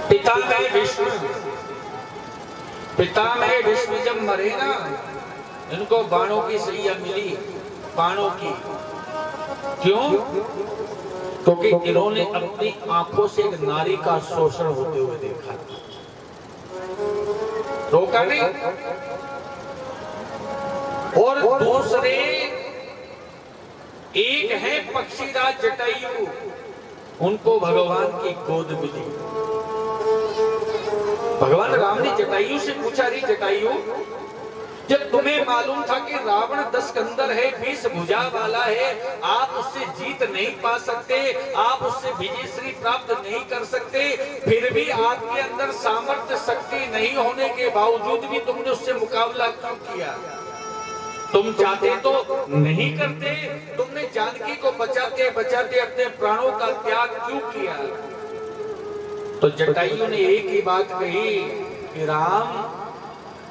पिता में विष्णु जब मरे ना, इनको बाणों की सैया मिली, बाणों की। क्यों? क्योंकि इन्होंने अपनी आंखों से एक नारी का शोषण होते हुए देखा, रोका नहीं। और दूसरे एक है पक्षीराज जटायु, उनको भगवान की गोद मिली। भगवान राम ने जटायु से पूछा, रे जटायु, जब तुम्हें मालूम था कि रावण 10 कंधर है, 20 भुजा वाला है, आप उससे जीत नहीं पा सकते, आप उससे विजयश्री प्राप्त नहीं कर सकते, फिर भी आपके अंदर सामर्थ्य शक्ति नहीं होने के बावजूद भी तुमने उससे मुकाबला क्यों किया? तुम चाहते तो नहीं करते, तुमने जानकी को बचाते बचाते अपने प्राणों का त्याग क्यों किया? तो जटायु ने एक ही बात कही कि राम,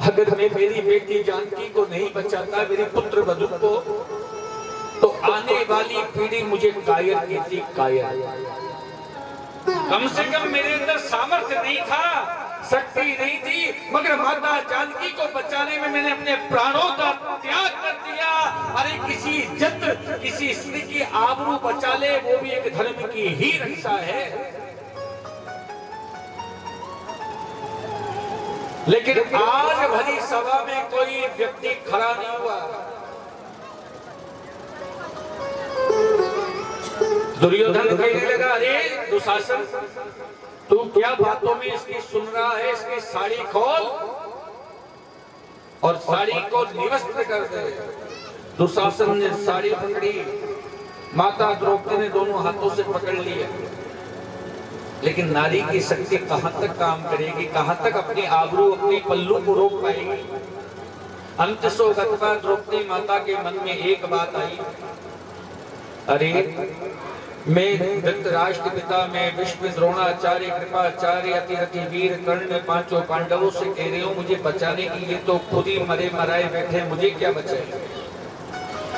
अगर मैं मेरी बेटी जानकी को नहीं बचाता, मेरी पुत्र वधु को, तो आने वाली पीढ़ी मुझे कायर कहती, कायर। कम से कम मेरे अंदर सामर्थ्य नहीं था, शक्ति नहीं थी, मगर माता जानकी को बचाने में मैंने अपने प्राणों का त्याग कर दिया। अरे किसी जत्र, किसी स्त्री की आबरू बचा ले, वो भी एक धर्म की ही रक्षा है। लेकिन आज भरी सभा में कोई व्यक्ति खड़ा नहीं हुआ। दुर्योधन कहने लगा, अरे दुशासन, तू क्या बातों में इसकी सुन रहा है? इसकी साड़ी खोल और साड़ी को निवस्त्र कर दे। दुशासन ने साड़ी पकड़ी, माता द्रौपदी ने दोनों हाथों से पकड़ लिया। लेकिन नारी की शक्ति कहां तक काम करेगी, कहां तक अपनी आबरू, अपनी पल्लू को रोक पाएगी? अंतसो गत्वा द्रौपदी माता के मन में एक बात आई, अरे मैं धृतराष्ट्र पिता, मैं विष्णु, द्रोणाचार्य, कृपाचार्य, अतिरथि वीर, कर्ण, 5 पांडवों से कह रही हूं मुझे बचाने की, ये तो खुद ही मरे मराए बैठे, मुझे क्या बचाए?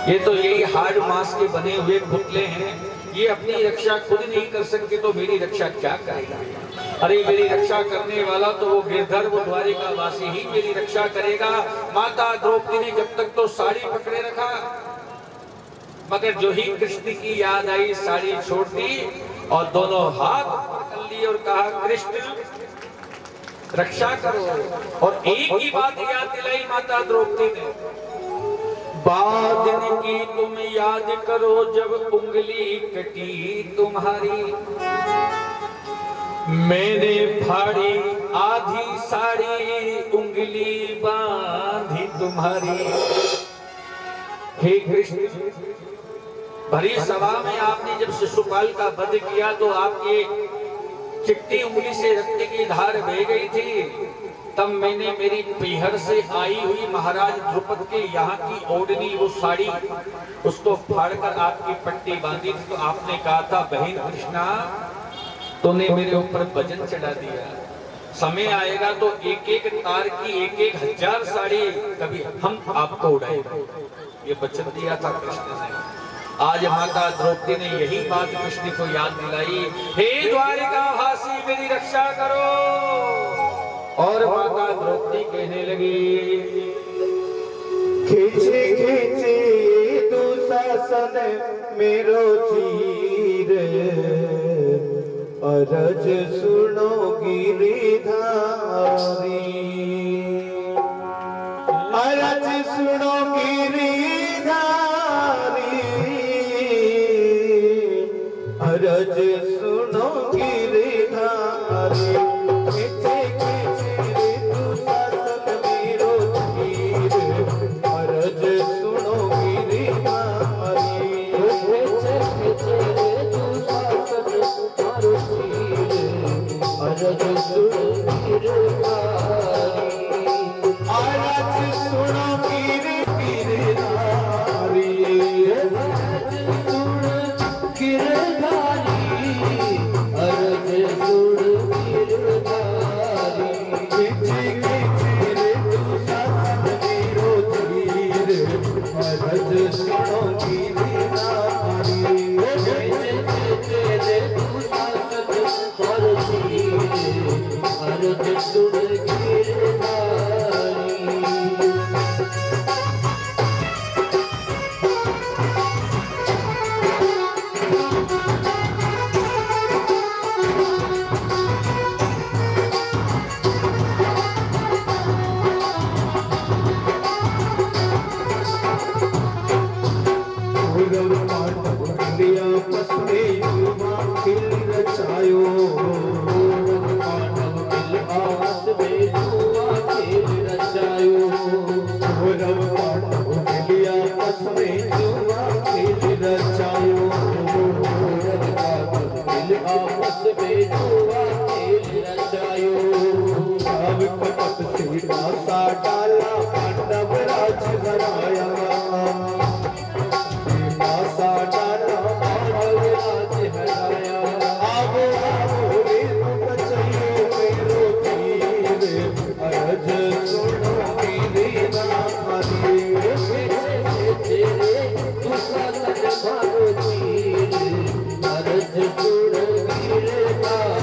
ये तो यही हार्ड मांस के बने हुए पुतले हैं, ये अपनी रक्षा खुद नहीं कर सकते तो मेरी रक्षा क्या करेगा? अरे मेरी रक्षा करने वाला तो वो गिरधर, वो द्वारिका वासी ही मेरी रक्षा करेगा। माता द्रौपदी ने जब तक तो साड़ी पकड़े रखा, मगर जो ही कृष्ण की याद आई, साड़ी छोड़ दी और दोनों हाथ पकड़ लिए और कहा, कृष्ण रक्षा करो। और एक ही बात याद दिलाई माता द्रौपदी ने, बादन की तुम याद करो जब उंगली कटी तुम्हारी, मैंने फाड़ी आधी साड़ी, उंगली बांधी तुम्हारी। हे कृष्ण, भरी सभा में आपने जब शिशुपाल का वध किया तो आपकी चिट्टी उंगली से रक्त की धार बह गई थी। तब मैंने मेरी पीहर से आई हुई महाराज द्रुपद के यहाँ की ओढ़नी, वो साड़ी, उसको फाड़कर आपकी पट्टी बांधी थी। तो आपने कहा था, बहन कृष्णा, तूने मेरे ऊपर वजन चढ़ा दिया, समय आएगा तो एक एक तार की 1,000 साड़ी कभी हम आपको उड़ाएंगे। ये वचन दिया था कृष्ण ने। आज माता द्रौपदी ने यही बात कृष्ण को याद दिलाई, हे द्वारिका वासी मेरी रक्षा करो। और माता द्रौपदी कहने लगी, खींचे खींचे दुशासन मेरो चीर, अरज सुनो गिरिधारी, अरज सुनो गिरिधारी, अरज सुनो गिरिधारी। खींचे खींचे दुशासन मेरो चीर, अरज सुनो गिरिधारी। खींचे खींचे दुशासन मेरो चीर, अरज सुनो गिरिधारी, अरज सुनो गिरिधारी, अरज सुनो गिरिधारी, अरज सुनो गिरिधारी। खींचे खींचे दुशासन मेरो चीर, अरज सुनो गिरिधारी। खींचे खींचे दुशासन मेरो चीर, अर्ज सुन गिरधारी। डाला पांडव राज बनाया, डाला पांडव राज हराया। आवो आवो रे बचइयो मेरो तीर, अर्ज सुनो मेरे नारी। तेरे दूसरा मारो तीर, अर्ज सुनो मेरे नारी।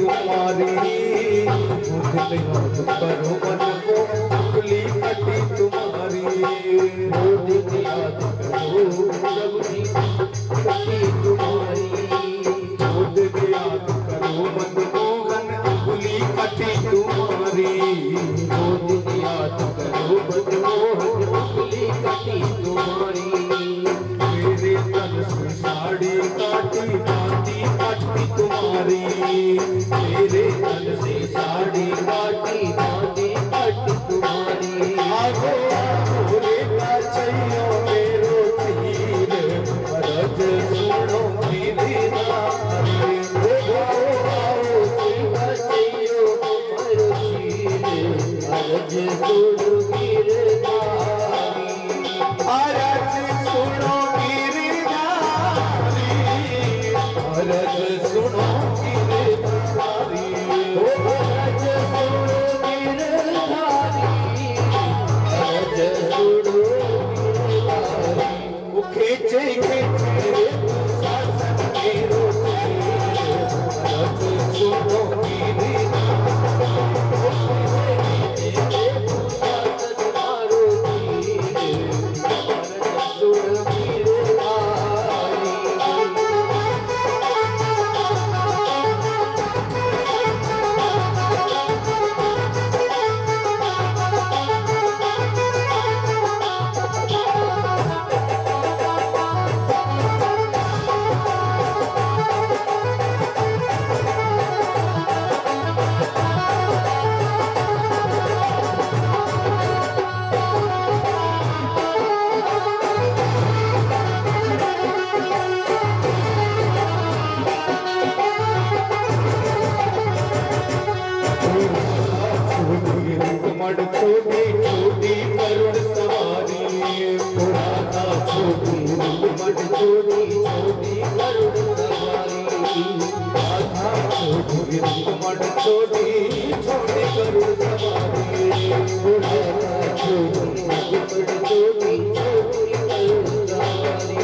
तुम्हारी करो मन को उंगली कटी तुम्हारी। याद करो जब भी कटी तुम्हारी, याद करो मन मोहन उंगली कटी तुम्हारी। याद करो मन मोहन उंगली कटी तुम्हारी। मेरे तन से साड़ी काटी बाती काटी तुम्हारी। मेरे तन से साड़ी काटी बाती काटी तुम्हारी। आगो रे बचइयो मेरो तीर, अर्ज सुनो मेरे नारी। आओ रे बचइयो मेरो तीर, अर्ज सुनो मेरे नारी। अर्ज सुनो मेरे नारी, अर्ज सुनो मेरे नारी। अर्ज सुनो मेरे नारी, अर्ज सुनो मेरे नारी। वो खेचे खेचे शासन मेरो तीर, अर्ज सुनो मेरे छोटी छोटी करुण सवारी। राधा छोटी मट छोटी छोटी करुण सवारी। राधा छोटी मट छोटी छोटी करुण सवारी। राधा छोटी मट छोटी छोटी करुण सवारी।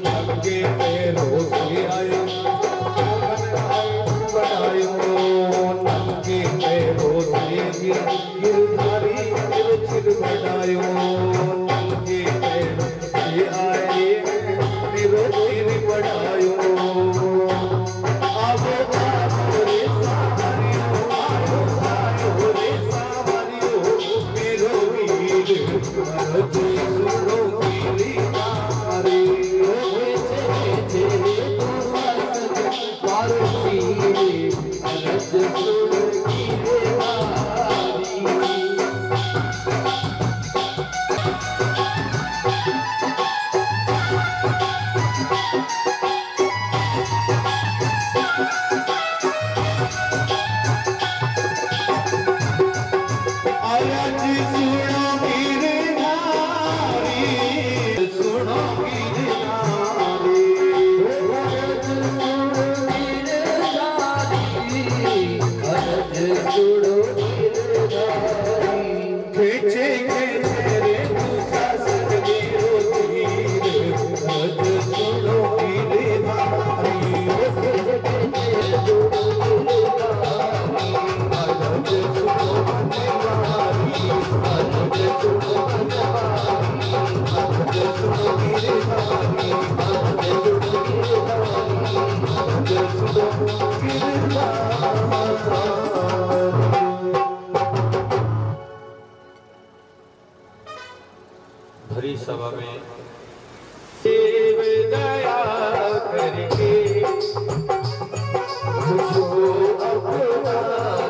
सबके पैरों से आयो बनायो, सबके पैरों से गिरधारी गिरचिर बढ़ायो के पैर ये आए गिरचिर बढ़ायो आगो आगो रे सावरियो आगो रे सावरियो मेरो वीर मरते सुनो गिरी मारे होए छे पारसी अरज सुनो गिरे मारी भरी सभा में देव दया करके मुझको अपना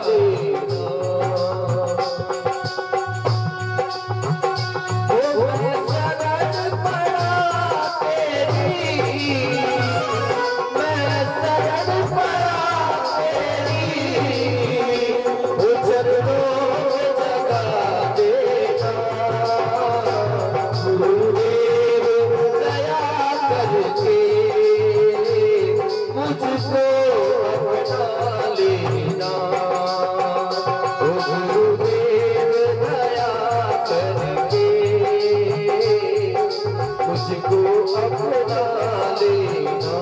देना ओ मैं शरण पड़ा तेरी मैं शरण पड़ा तेरी ओ चरणों में जगा देना गुरुदेव दया करके मुझको अपना लेना ओ गुरुदेव दया करके मुझको अपना लेना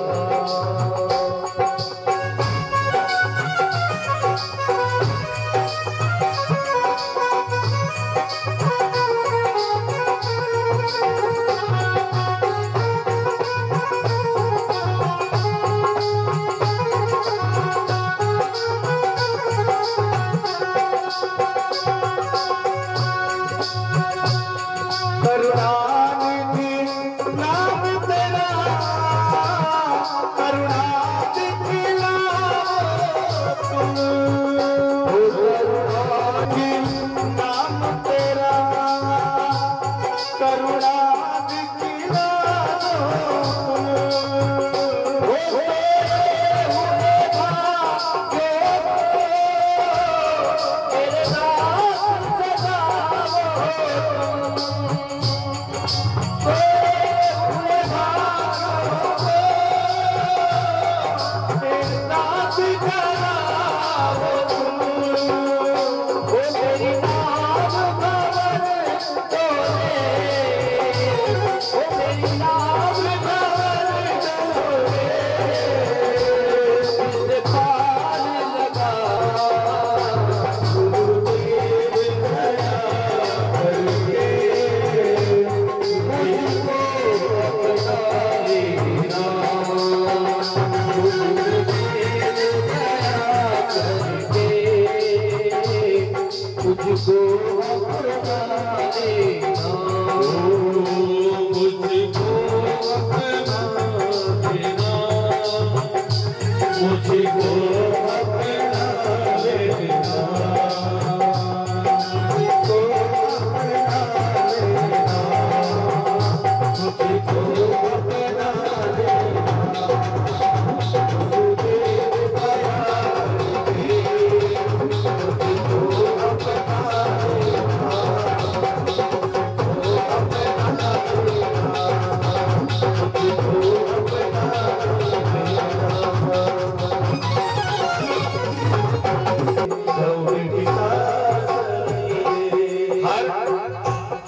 करुणानिधि नाम तेरा करुणानिधि नाम तेरा करुणानिधि मुझको अपना देना मुझको अपना देना मुझको अपना देना मुझको अपना देना मुझको अपना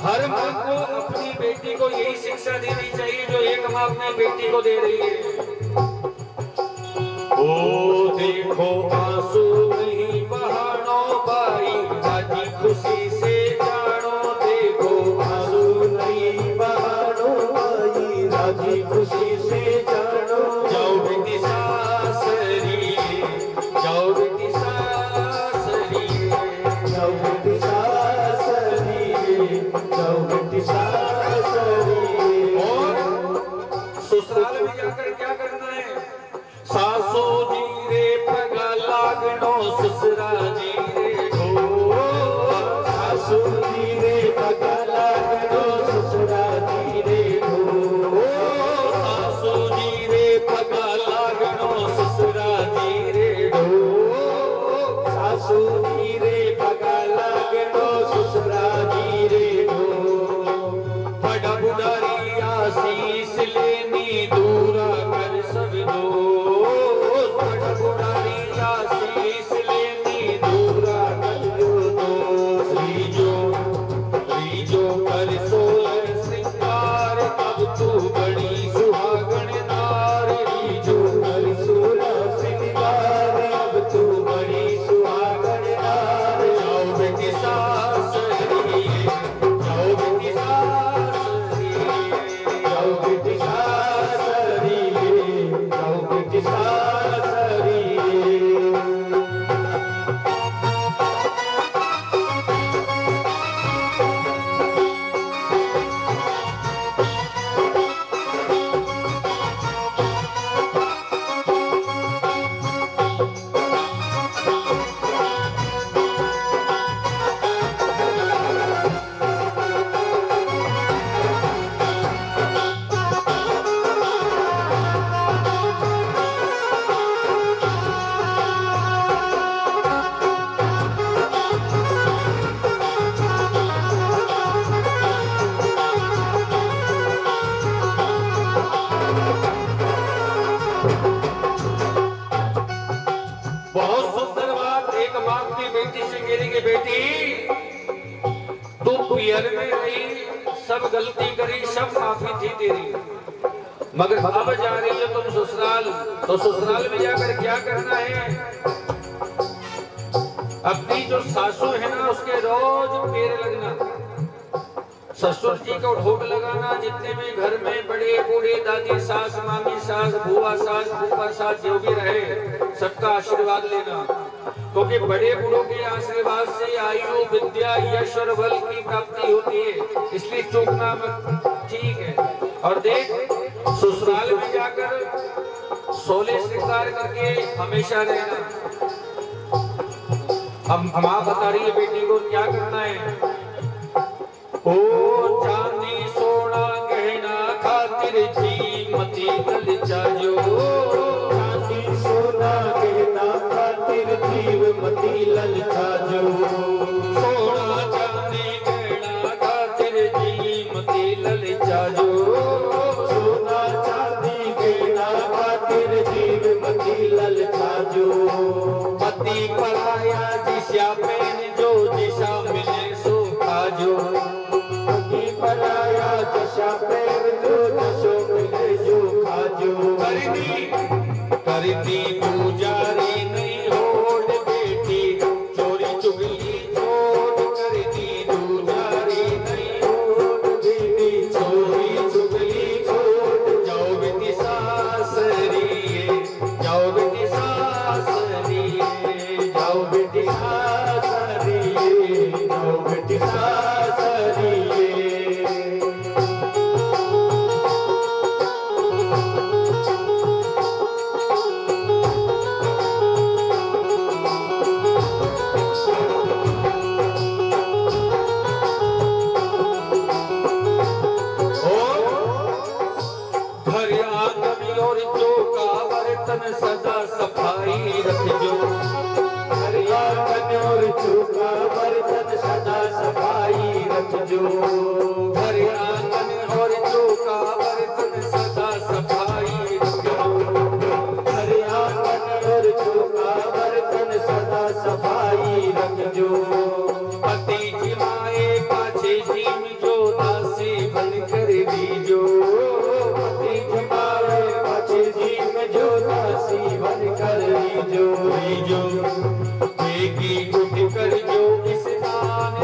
हर माँ को अपनी बेटी को यही शिक्षा देनी चाहिए जो एक माँ अपनी बेटी को दे रही है। ओ देखो आंसू नहीं बहानो भाई, खुशी से जानो देखो आंसू नहीं बहानो भाई, राजी खुशी से जानो। जाओ बेटी सासरी, जाओ बेटी सासरी, जाओ बेटी सासरी, जाओ बेटी सासरी। और ससुराल में जाकर क्या करना है? सासू जी रे पगा लागनो ससुरा जी रे ढो। सासू जी रे पगा लागनो ससुरा जी रे ढो। सासू जी रे पगा लागनो ससुरा जी रे ढो। सासू जी रे पगा लागनो ससुरा जी रे ढो। बड़ा बुढ़ारी आशीष लेनी दूरा कर सब दो। बड़ा बुढ़ारी आशीष लेनी दूरा कर दो। रीजो कर सोलह श्रृंगार अब तू बड़ी सुहागण नार। रीजो कर सोलह श्रृंगार अब तू बड़ी सुहागण नार। जाओ बेटी सासरी, जाओ बेटी सासरी, जाओ बेटी सासरी, जाओ बेटी सासरी। बहुत सुंदर बात एक बाप की बेटी से कह रही कि बेटी तू पियर में रही, सब गलती करी, सब माफी थी तेरी, मगर अब जा रही हो तुम ससुराल, तो ससुराल में जाकर क्या करना है? अपनी जो सासू है ना उसके रोज पैर लगना, ससुर जी को ढोक लगाना, जितने भी घर में बड़े बूढ़े दादी सास मामी सास बुआ सास फूफा सास जो भी रहे सबका आशीर्वाद लेना, क्योंकि बड़े बूढ़ों के आशीर्वाद से आयु विद्या यश और बल की प्राप्ति होती है, इसलिए चूकना मत, ठीक है। और देख ससुराल में जाकर 16 श्रृंगार करके हमेशा रहना। अब माँ बता रही है बेटी को क्या करना है। ओ चांदी सोना गहना खातिर जी मती ललचाजो। चांदी सोना गहना खातिर जीव मती ललचाजो। सोना चांदी गहना खातिर जी मती ललचाजो। सोना चांदी गहना खातिर जीव मती ललचाजो। पति पराया दिशा पेन जो दिशा मिले सो खाजो। पति पराया दशा पैर जो दशो मिले जो खाजो। करती पूजारी नहीं होड़ बेटी, चोरी चुगली छोड़ करती पूजारी नहीं होड़ बेटी, चोरी चुगली छोड़। जाओ बेटी सासरी, जाओ बेटी सासरी, जाओ बेटी सासरी, जाओ बेटी सासरी। घर आंगन और चौका बर्तन सदा सफाई रखजो। घर आंगन और चौका बर्तन सदा सफाई रखजो। घर आंगन और चौका बर्तन सदा सफाई रखजो। घर आंगन और चौका बर्तन सदा सफाई रखजो। पति जिमाए पाछे जीम जो दासी बन कर दीजो। पति जमाए पाछे जीव जो दासी बन कर लीजो। दीजो बेगी उठ कर जो स्नान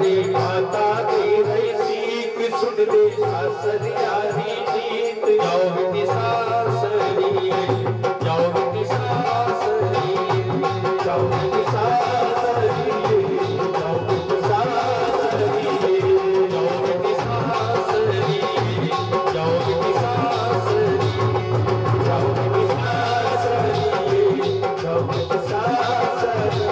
रे माता दे रही सीख सुन ले सासरियारी जीत जाओ बेटी सासरी, जाओ बेटी सासरी, जाओ बेटी सासरी जाओ बेटी सासरी जाओ बेटी सासरी, जाओ बेटी सासरी। जाओ बेटी सासरी जाओ बेटी सासरी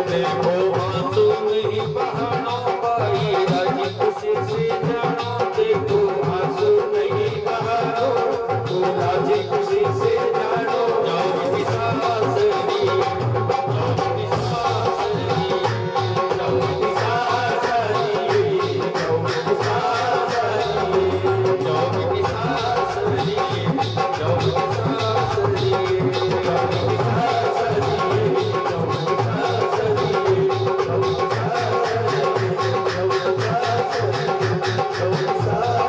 देखो आंसू नहीं बहाना भाई, राजी खुशी से जाना। देखो आंसू नहीं बहानो तू राजी खुशी से जानो जाओ बेटी सासरी, जाओ बेटी सासरी, जाओ बेटी सासरी जाओ बेटी सासरी जाओ बेटी सासरी, जाओ बेटी सासरी।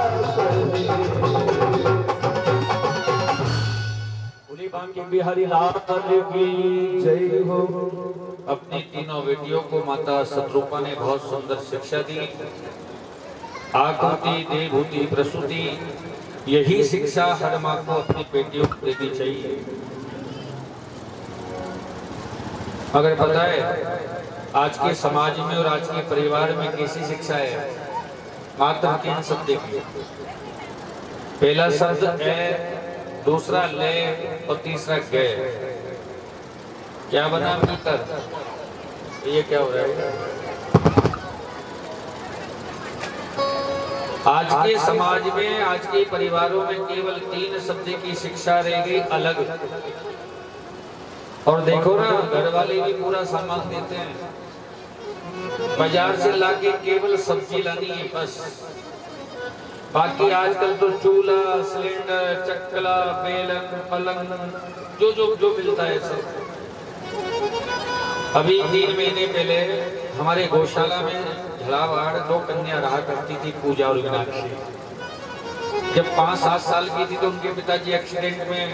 बोली बांके बिहारी लाल की जय हो। अपनी तीनों बेटियों को माता शत्रुपा ने बहुत सुंदर शिक्षा दी। आकृति, देवभूति, प्रसूति, यही शिक्षा हर माँ को अपनी बेटियों को देनी चाहिए। अगर पता है आज के समाज में और आज के परिवार में कैसी शिक्षा है, मात्र 3 शब्द देखिए। पहला शब्द है, दूसरा ले और तीसरा गए। क्या बना मिलकर? ये क्या हो रहा है? आज के समाज में, आज के परिवारों में केवल 3 शब्द की शिक्षा रह गई, अलग। और देखो ना, घर वाले भी पूरा सामान देते हैं, बाजार से लाके केवल सब्जी लानी है बस। बाकी आजकल तो चूल्हा, सिलेंडर, चकला, बेलन, पलंग, जो मिलता है सब। अभी 3 महीने पहले हमारे गौशाला में झलावाड़ 2 कन्या रहा करती थी, पूजा और मीनाक्षी। जब 5-7 साल की थी तो उनके पिताजी एक्सीडेंट में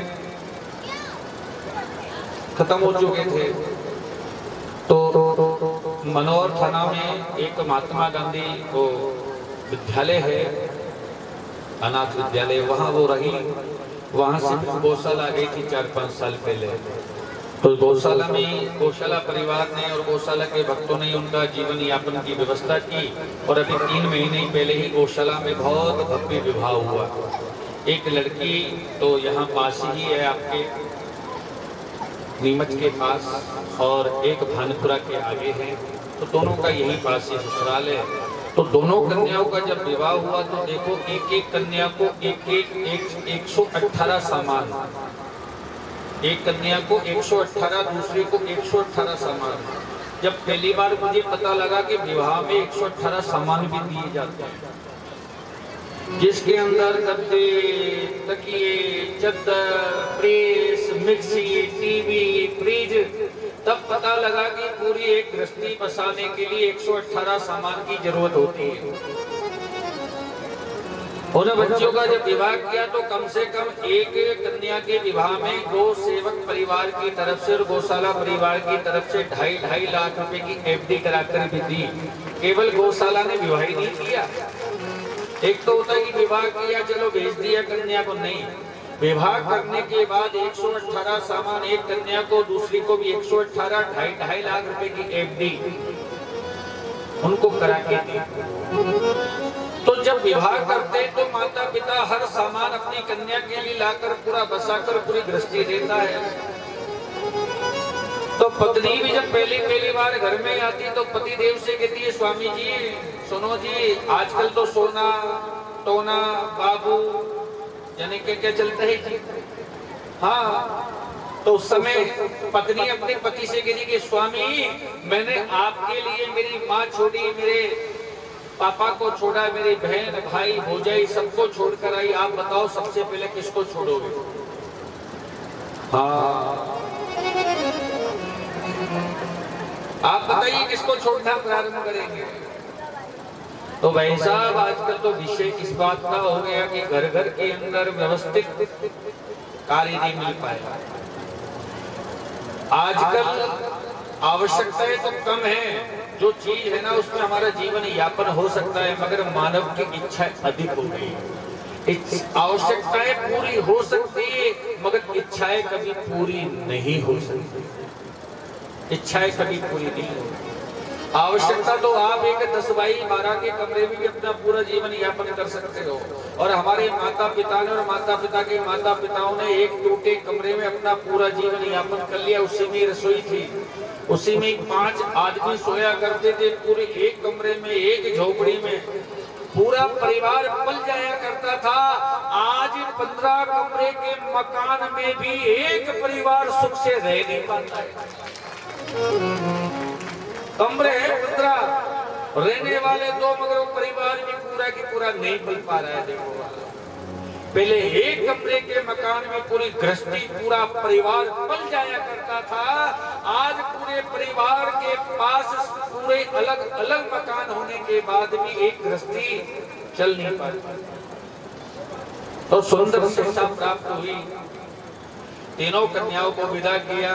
खत्म हो चुके थे। तो मनोहर थाना में एक महात्मा गांधी को विद्यालय है, अनाथ विद्यालय, वहां वो रही। वहां से गौशाला आ गई थी 4-5 साल पहले। तो गौशाला में गौशाला परिवार ने और गौशाला के भक्तों ने उनका जीवन यापन की व्यवस्था की। और अभी 3 महीने पहले ही गौशाला में बहुत भव्य विवाह हुआ। एक लड़की तो यहाँ पास ही है, आपके नीमच के पास, और एक भानपुरा के आगे है। तो दोनों का यही पास ही ससुराल है। तो दोनों कन्याओं का जब विवाह हुआ तो देखो, एक कन्या को 118 सामान, एक कन्या को 118, दूसरे को 118 सामान। जब पहली बार मुझे पता लगा कि विवाह में 118 सामान भी दिए जाते हैं, जिसके अंदर गद्दे, तकिए, चद्दर, प्रेस, मिक्सी, टीवी, फ्रिज, तब पता लगा कि पूरी एक गृहस्थी बसाने के लिए 118 सामान की जरूरत होती है। उन बच्चों का जब विवाह किया तो कम से कम एक कन्या के विवाह में गौ सेवक परिवार की तरफ से और गौशाला परिवार की तरफ से 2.5 लाख रुपए की FD कराकर भी दी। केवल गौशाला ने विवाह ही नहीं किया। एक तो होता है कि विवाह किया, चलो भेज दिया कन्या को, नहीं, विवाह करने के बाद 118 सामान, एक कन्या को, दूसरी को भी 118, 2.5 लाख रुपए की FD उनको करा के दी। तो जब विवाह करते तो माता पिता हर सामान अपनी कन्या के लिए लाकर पूरा बसाकर पूरी गृहस्थी देता है। तो पत्नी भी जब पहली बार घर में आती तो पति देव से कहती है, स्वामी जी सुनो जी, आजकल तो सोना, टोना, बाबू, यानी क्या चलता है जी। हाँ, तो उस समय पत्नी अपने पति से कहती कि स्वामी, मैंने आपके लिए मेरी माँ छोड़ी, मेरे पापा को छोड़ा, मेरी बहन, भाई, भौजाई सबको छोड़कर आई, आप बताओ सबसे पहले किसको छोड़ोगे? हाँ, आप बताइए किसको छोड़ना प्रारंभ करेंगे? तो भाई साहब, आजकल तो विषय इस बात का हो गया कि घर घर के अंदर व्यवस्थित कार्य नहीं मिल पाएगा। आजकल आवश्यकताएं तो कम है, जो चीज है ना उसमें हमारा जीवन यापन हो सकता है, मगर मानव की इच्छा अधिक हो गई। आवश्यकताएं पूरी हो सकती है मगर इच्छाएं कभी पूरी नहीं हो सकती। इच्छाएं कभी पूरी नहीं होती। आवश्यकता तो आप एक 10 बाई 12 के कमरे में भी अपना पूरा जीवन यापन कर सकते हो, और हमारे माता पिता ने और माता पिता के माता पिताओं ने एक टूटे कमरे में अपना पूरा जीवन यापन कर लिया। उसी में रसोई थी, उसी में 5 आदमी सोया करते थे, पूरे एक कमरे में, एक झोपड़ी में पूरा परिवार पल जाया करता था। आज 15 कमरे के मकान में भी एक परिवार सुख से रह नहीं पाता है। कमरे हैं 15, रहने वाले 2, मगर वो परिवार भी पूरा की पूरा नहीं बन पा रहा है। देखो पहले एक कमरे के मकान में पूरी गृहस्थी, पूरा परिवार पल जाया करता था। आज पूरे परिवार के पास पूरे अलग अलग मकान होने के बाद भी एक गृहस्थी चल नहीं पाती। तो सुंदर शिक्षा प्राप्त हुई, तीनों कन्याओं को विदा किया।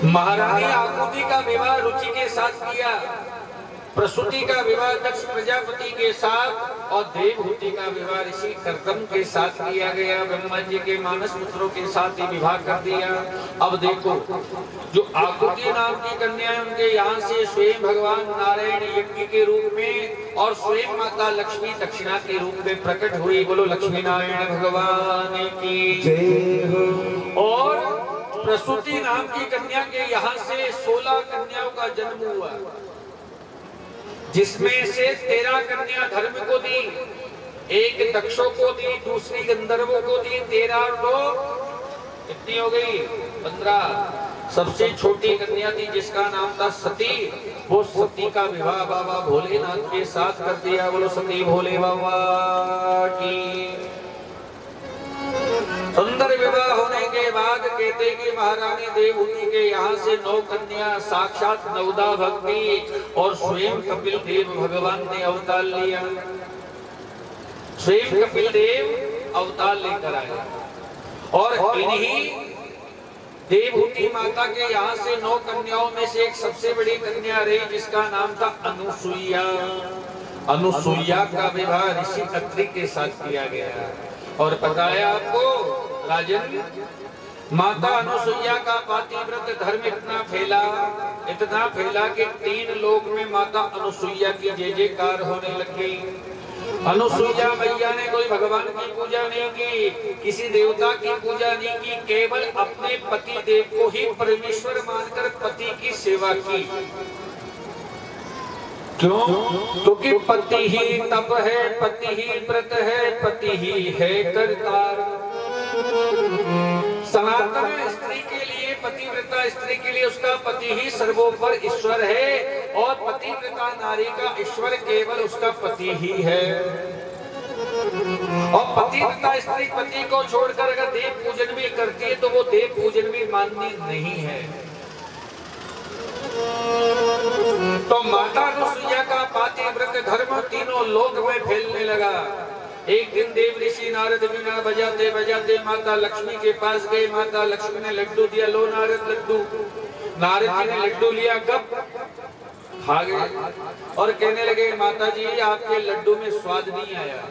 महारानी आकृति का विवाह रुचि के साथ किया, प्रसूति का विवाह दक्ष प्रजापति के साथ, और देवहूति का विवाह ऋषि कर्दम के साथ किया गया। ब्रह्मा जी के मानस पुत्रों के साथ ही विवाह कर दिया। अब देखो, जो आकृति नाम की कन्या है, उनके यहाँ से स्वयं भगवान नारायण यज्ञ के रूप में और स्वयं माता लक्ष्मी दक्षिणा के रूप में प्रकट हुई। बोलो लक्ष्मी नारायण भगवान की जय हो। और प्रसूति नाम की कन्या के यहाँ से 16 कन्याओं का जन्म हुआ, जिसमें से 13 कन्या धर्म को दी, एक दक्षों को दी, दूसरी गंधर्वों को दी, 13 तो कितनी हो गई 15। सबसे छोटी कन्या थी जिसका नाम था सती, वो सती का विवाह बाबा भोलेनाथ के साथ कर दिया। बोलो सती भोले बाबा की। सुंदर विवाह होने के बाद कहते कि महारानी देवहूति के यहाँ से 9 कन्या साक्षात नवदा भक्ति और स्वयं कपिल देव भगवान ने अवतार लिया। स्वयं कपिल देव अवतार लेकर आए, और इन्हीं देवहूति माता के यहाँ से 9 कन्याओं में से एक सबसे बड़ी कन्या रही जिसका नाम था अनुसुईया। अनुसुईया का विवाह ऋषि अत्रि के साथ किया गया। और पता है आपको राजन, माता अनुसुईया का पातिव्रत धर्म इतना फैला कि 3 लोक में माता अनुसुईया की जय जयकार होने लग गई। अनुसुईया मैया ने कोई भगवान की पूजा नहीं की, किसी देवता की पूजा नहीं की, केवल अपने पति देव को ही परमेश्वर मानकर पति की सेवा की। क्यों? क्योंकि पति ही तप है, पति ही व्रत है, पति ही है करतार। सनातन स्त्री के लिए, पतिव्रता स्त्री के लिए उसका पति ही सर्वोपर ईश्वर है, और पतिव्रता नारी का ईश्वर केवल उसका पति ही है। और पतिव्रता स्त्री पति को छोड़कर अगर देव पूजन भी करती है तो वो देव पूजन भी मान्य नहीं है। तो माता अनुसुईया का पातिव्रत धर्म तीनों लोक में फैलने लगा। एक दिन देव ऋषि नारद वीणा बजाते बजाते माता लक्ष्मी के पास गए। माता लक्ष्मी ने लड्डू दिया, लो नारद लड्डू। नारद जी ने लड्डू लिया, गप खा गए और कहने लगे माता जी आपके लड्डू में स्वाद नहीं आया।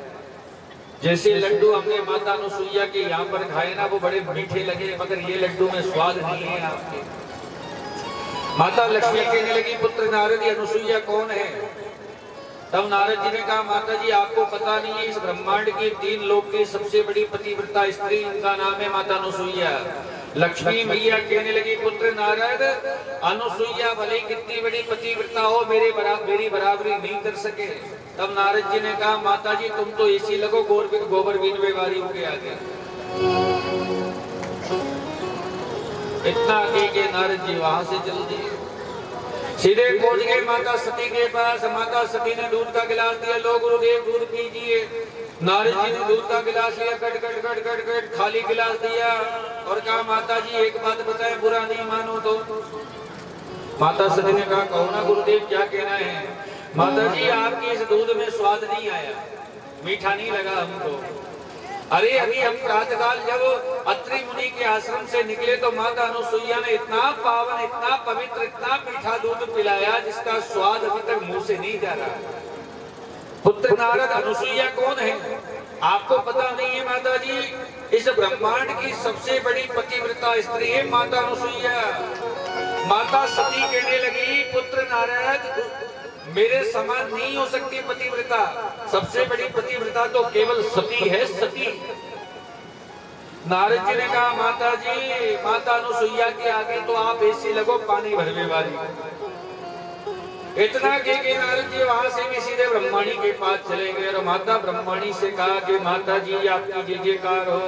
जैसे लड्डू हमने माता अनुसुईया के यहाँ पर खाए ना, वो बड़े मीठे लगे, मगर ये लड्डू में स्वाद नहीं है आपके। माता लक्ष्मी कहने लगी पुत्र नारद अनुसुईया कौन है? तब नारद जी ने कहा माता जी आपको पता नहीं है, इस ब्रह्मांड की 3 लोक की सबसे बड़ी पतिव्रता स्त्री, उनका नाम है माता अनुसुईया। लक्ष्मी मैया कहने लगी पुत्र नारद अनुसुईया भले कितनी बड़ी पतिव्रता हो मेरी बराबरी नहीं कर सके। तब नारद जी ने कहा माता जी तुम तो ऐसी लगो गोबर बीन बेवारी होके आ गए। इतना आगे के नारद जी वहां से चल दिए, सीधे पहुंच गए माता सती के पास। माता सती ने दूध का गिलास दिया, लो गुरुदेव दूध पीजिए। नारद जी ने दूध का गिलास लिया, cut cut cut cut cut खाली गिलास दिया और कहा माता जी एक बात बताएं, बुरा नहीं मानो तो। माता सती ने कहा कहो ना गुरुदेव क्या कहना है। माता जी आपके इस दूध में स्वाद नहीं आया, मीठा नहीं लगा हमको। अरे अभी हम प्रातःकाल जब अत्रि मुनि के आश्रम से निकले तो माता अनुसुईया ने इतना पावन, इतना पवित्र, इतना मीठा दूध पिलाया जिसका स्वाद अभी तक मुंह से नहीं जा रहा। पुत्र नारद, अनुसुईया कौन है आपको पता नहीं है माता जी? इस ब्रह्मांड की सबसे बड़ी पतिव्रता स्त्री है माता अनुसुईया। माता सती कहने लगी, पुत्र नारद मेरे समान नहीं हो सकती पतिव्रता, सबसे बड़ी पतिव्रता तो केवल सती है, सती। नारद जी ने कहा, माता जी, माता अनुसुईया के आगे तो आप ऐसी लगो पानी भरने वाली। इतना के नारद जी वहां से भी सीधे ब्रह्माणी के पास चले गए और माता ब्रह्माणी से कहा कि माता जी आपकी जय जयकार हो।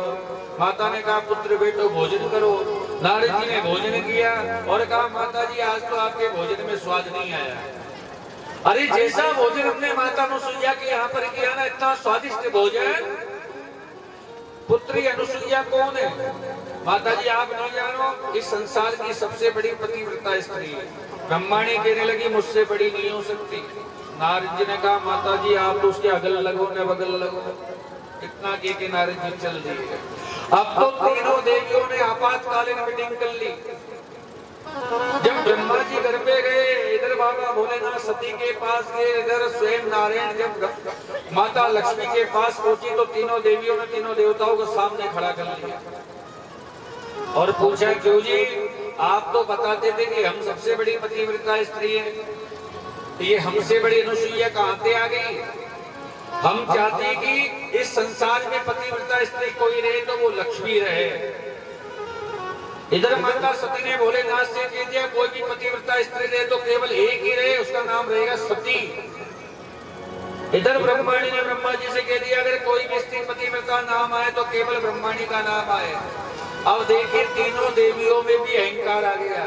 माता ने कहा, पुत्र बेटो भोजन करो। नारद जी ने भोजन किया और कहा, माता जी आज तो आपके भोजन में स्वाद नहीं आया। अरे जैसा भोजन हमने माता अनुसुईया के यहाँ पर किया ना, इतना स्वादिष्ट भोजन। पुत्री अनुसुईया कौन है माता जी? आप नहीं जानो, इस संसार की सबसे बड़ी पतिव्रता स्त्री है। ब्रह्माणी कहने लगी, मुझसे बड़ी नहीं हो सकती। नारद जी ने कहा, माता जी आप तो उसके अगल लगो न बगल लगो। इतना के नारद जी चल दिए। अब तो तीनों देवियों ने आपातकालीन मीटिंग कर ली। जब ब्रह्मा जी घर पे गए, इधर बाबा भोलेनाथ सती के पास गए, इधर स्वयं नारायण जब माता लक्ष्मी के पास पहुंची तो तीनों देवियों ने तीनों देवताओं को सामने खड़ा कर लिया और पूछा, क्यों जी आप तो बताते थे कि हम सबसे बड़ी पतिव्रता स्त्री है, ये हमसे बड़ी अनुसुईया कहां से आ गई? हम चाहते कि इस संसार में पतिव्रता स्त्री कोई रहे तो वो लक्ष्मी रहे। इधर माता सती ने भोलेनाथ से कह दिया, कोई भी पतिव्रता स्त्री रहे तो केवल एक ही रहे, उसका नाम रहेगा सती। इधर ब्रह्माणी ने ब्रह्मा जी से कह दिया, अगर कोई भी स्त्री पतिव्रता नाम आए तो केवल ब्रह्माणी का नाम आए। अब देखिए तीनों देवियों में भी अहंकार आ गया।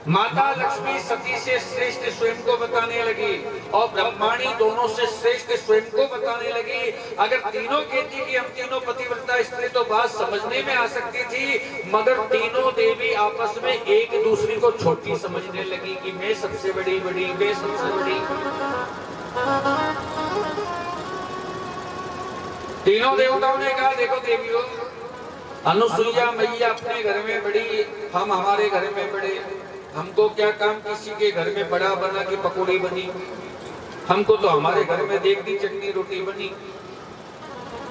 माता लक्ष्मी सती से श्रेष्ठ स्वयं को बताने लगी और ब्रह्माणी दोनों से श्रेष्ठ स्वयं को बताने लगी। अगर तीनों कहती कि हम तीनों पतिव्रता स्त्री तो बात समझने में आ सकती थी, मगर तीनों देवी आपस में एक दूसरी को छोटी समझने लगी कि मैं सबसे बड़ी, मैं सबसे बड़ी। तीनों देवताओं ने कहा, देखो देवियों, अनुसुईया मैया अपने घर में बड़ी, हम हमारे घर में बड़े। हमको क्या काम किसी के घर में बड़ा बना की पकौड़ी बनी, हमको तो हमारे घर में देखनी चटनी रोटी बनी,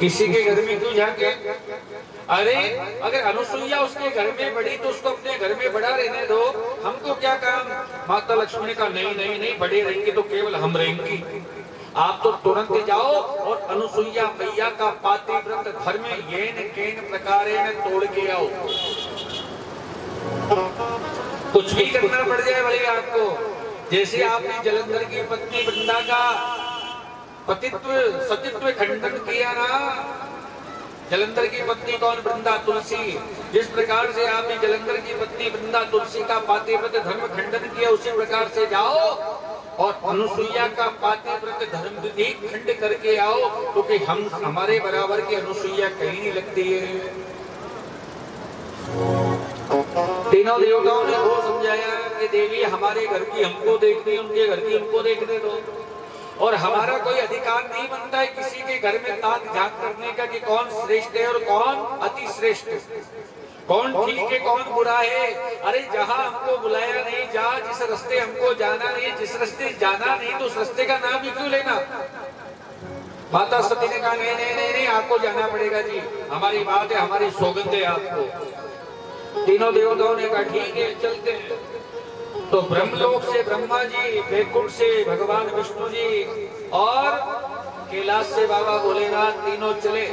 किसी के घर में क्यों जाके? अरे अगर अनुसुईया उसके घर में बड़ी तो उसको अपने घर में बड़ा रहने दो, हमको क्या काम? माता लक्ष्मी ने कहा, नहीं नहीं नहीं, बड़े रहेंगे तो केवल हम रहेंगी। आप तो तुरंत जाओ और अनुसुईया मैया का पातिव्रत धर्म येन केन प्रकारेण तोड़ के आओ। कुछ भी करना पड़ जाए भले आपको। जैसे आपने जलंधर की पत्नी वृंदा का पतित्व सतित्व खंडन किया ना, जलंधर की पत्नी कौन? वृंदा तुलसी। जिस प्रकार से आपने जलंधर की पत्नी वृंदा तुलसी का पातिव्रत धर्म खंडन किया, उसी प्रकार से जाओ और अनुसुईया का पातिव्रत धर्म विधि खंड करके आओ, क्योंकि हम हमारे बराबर की अनुसुईया कहीं नहीं लगती है। तीनों देवताओं ने वो समझाया कि देवी हमारे घर की हमको देखनी, उनके घर की हमको देखने दो, और हमारा कोई अधिकार नहीं बनता है किसी के घर में ताक झांक करने का कि कौन श्रेष्ठ है और कौन अति श्रेष्ठ, कौन ठीक है कौन बुरा है। अरे जहाँ हमको बुलाया नहीं, जहाँ जिस रास्ते हमको जाना नहीं, जिस रास्ते जाना नहीं तो उस रास्ते का नाम ही क्यों लेना? माता सती ने कहा, नहीं नहीं नहीं नहीं, आपको जाना पड़ेगा जी, हमारी बात है, हमारी सौगंध है आपको। तीनों देवताओं ने कहा, ठीक है चलते हैं। तो ब्रह्मलोक से ब्रह्मा जी, वैकुंठ से भगवान विष्णु जी और कैलाश से बाबा भोलेनाथ, तीनों चले।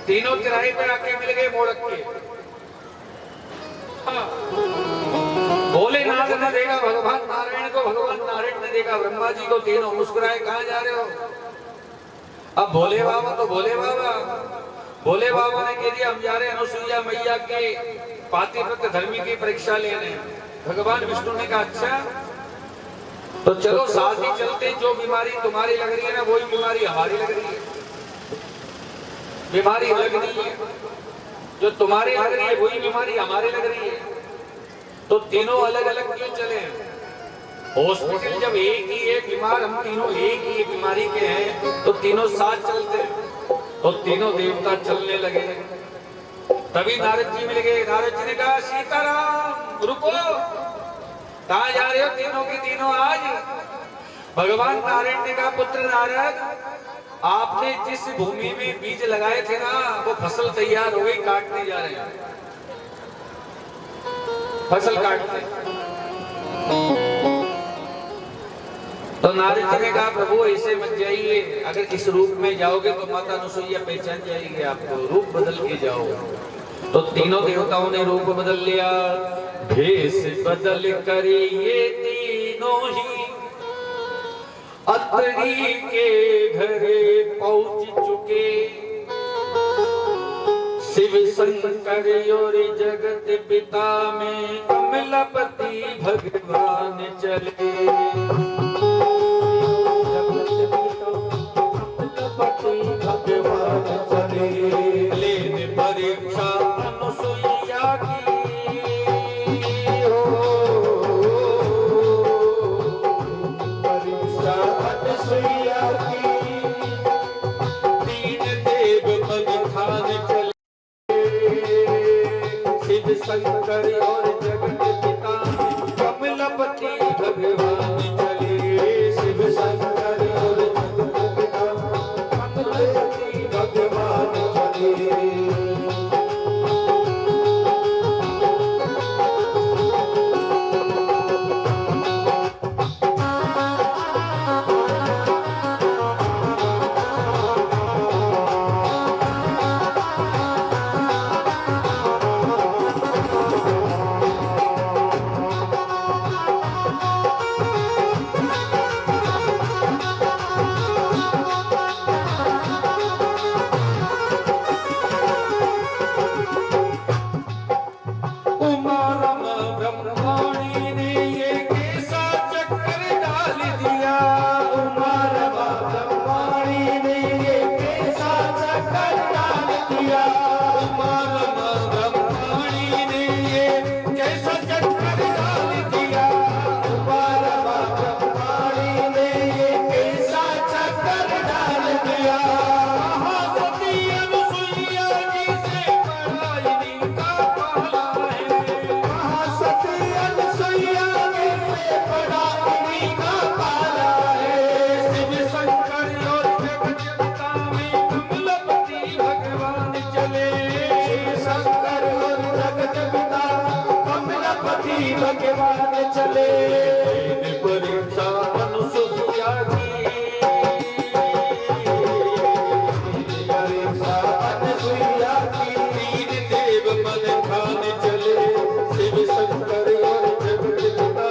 तीनों तिराहे पे आके मिल गए मोड़क के। भोलेनाथ ने देखा भगवान नारायण को, भगवान नारायण ने देखा ब्रह्मा जी को। तीनों मुस्कुराए, कहाँ जा रहे हो? अब भोले बाबा तो भोले बाबा, भोले बाबा ने कह दिया, हम जा रहे हैं अनुसुईया मैया के पातिव्रत धर्मी की परीक्षा लेने। भगवान विष्णु ने कहा, अच्छा तो चलो साथ ही चलते, जो बीमारी तुम्हारी लग रही है ना वही बीमारी हमारी लग रही है। बीमारी अलग नहीं है, जो तुम्हारी लग रही है वही बीमारी हमारी लग रही है। तो तीनों अलग अलग क्यों चले? हॉस्पिटल जब एक ही है, बीमार हम तीनों एक ही बीमारी के हैं, तो तीनों साथ चलते हैं। तो तीनों देवता चलने लगे। तभी नारद जी मिल गए। नारद जी ने कहा सीताराम रुको, कहाँ जा रहे हो तीनों की तीनों? आज भगवान नारायण ने कहा पुत्र नारद, आपने जिस भूमि में बीज लगाए थे ना, वो फसल तैयार हो गई, काटने जा रहे हैं, फसल काटने। तो नारद जी ने कहा प्रभु ऐसे मत जाइए, अगर इस रूप में जाओगे तो माता अनुसुईया पहचान जाएगी आपको, रूप बदल के जाओ। तो तीनों देवताओं ने रूप बदल लिया। भेष बदल कर ये तीनों ही अत्रि के घरे पहुंच चुके। शिव शंकर और जगत पिता में कमलपति भगवान चले। भगवान चले लेने परीक्षा अनुसुईया की। परीक्षा अनुसुईया की। तीन देव मन खान चले। शिव शंकर और जगत पिता में कमलपति भगवान चले। शिव शंकर और जगत पिता कमलपति भगवान चले। भगवान चले परीक्षा अनुसुईया की। परीक्षा अनुसुईया की। तीन देव मन खान चले। शिव शंकर और जगत पिता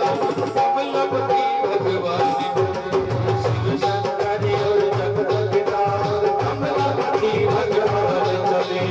कमलपति भगवान चले। शिव शंकर और जगत पिता कमलपति भगवान चले।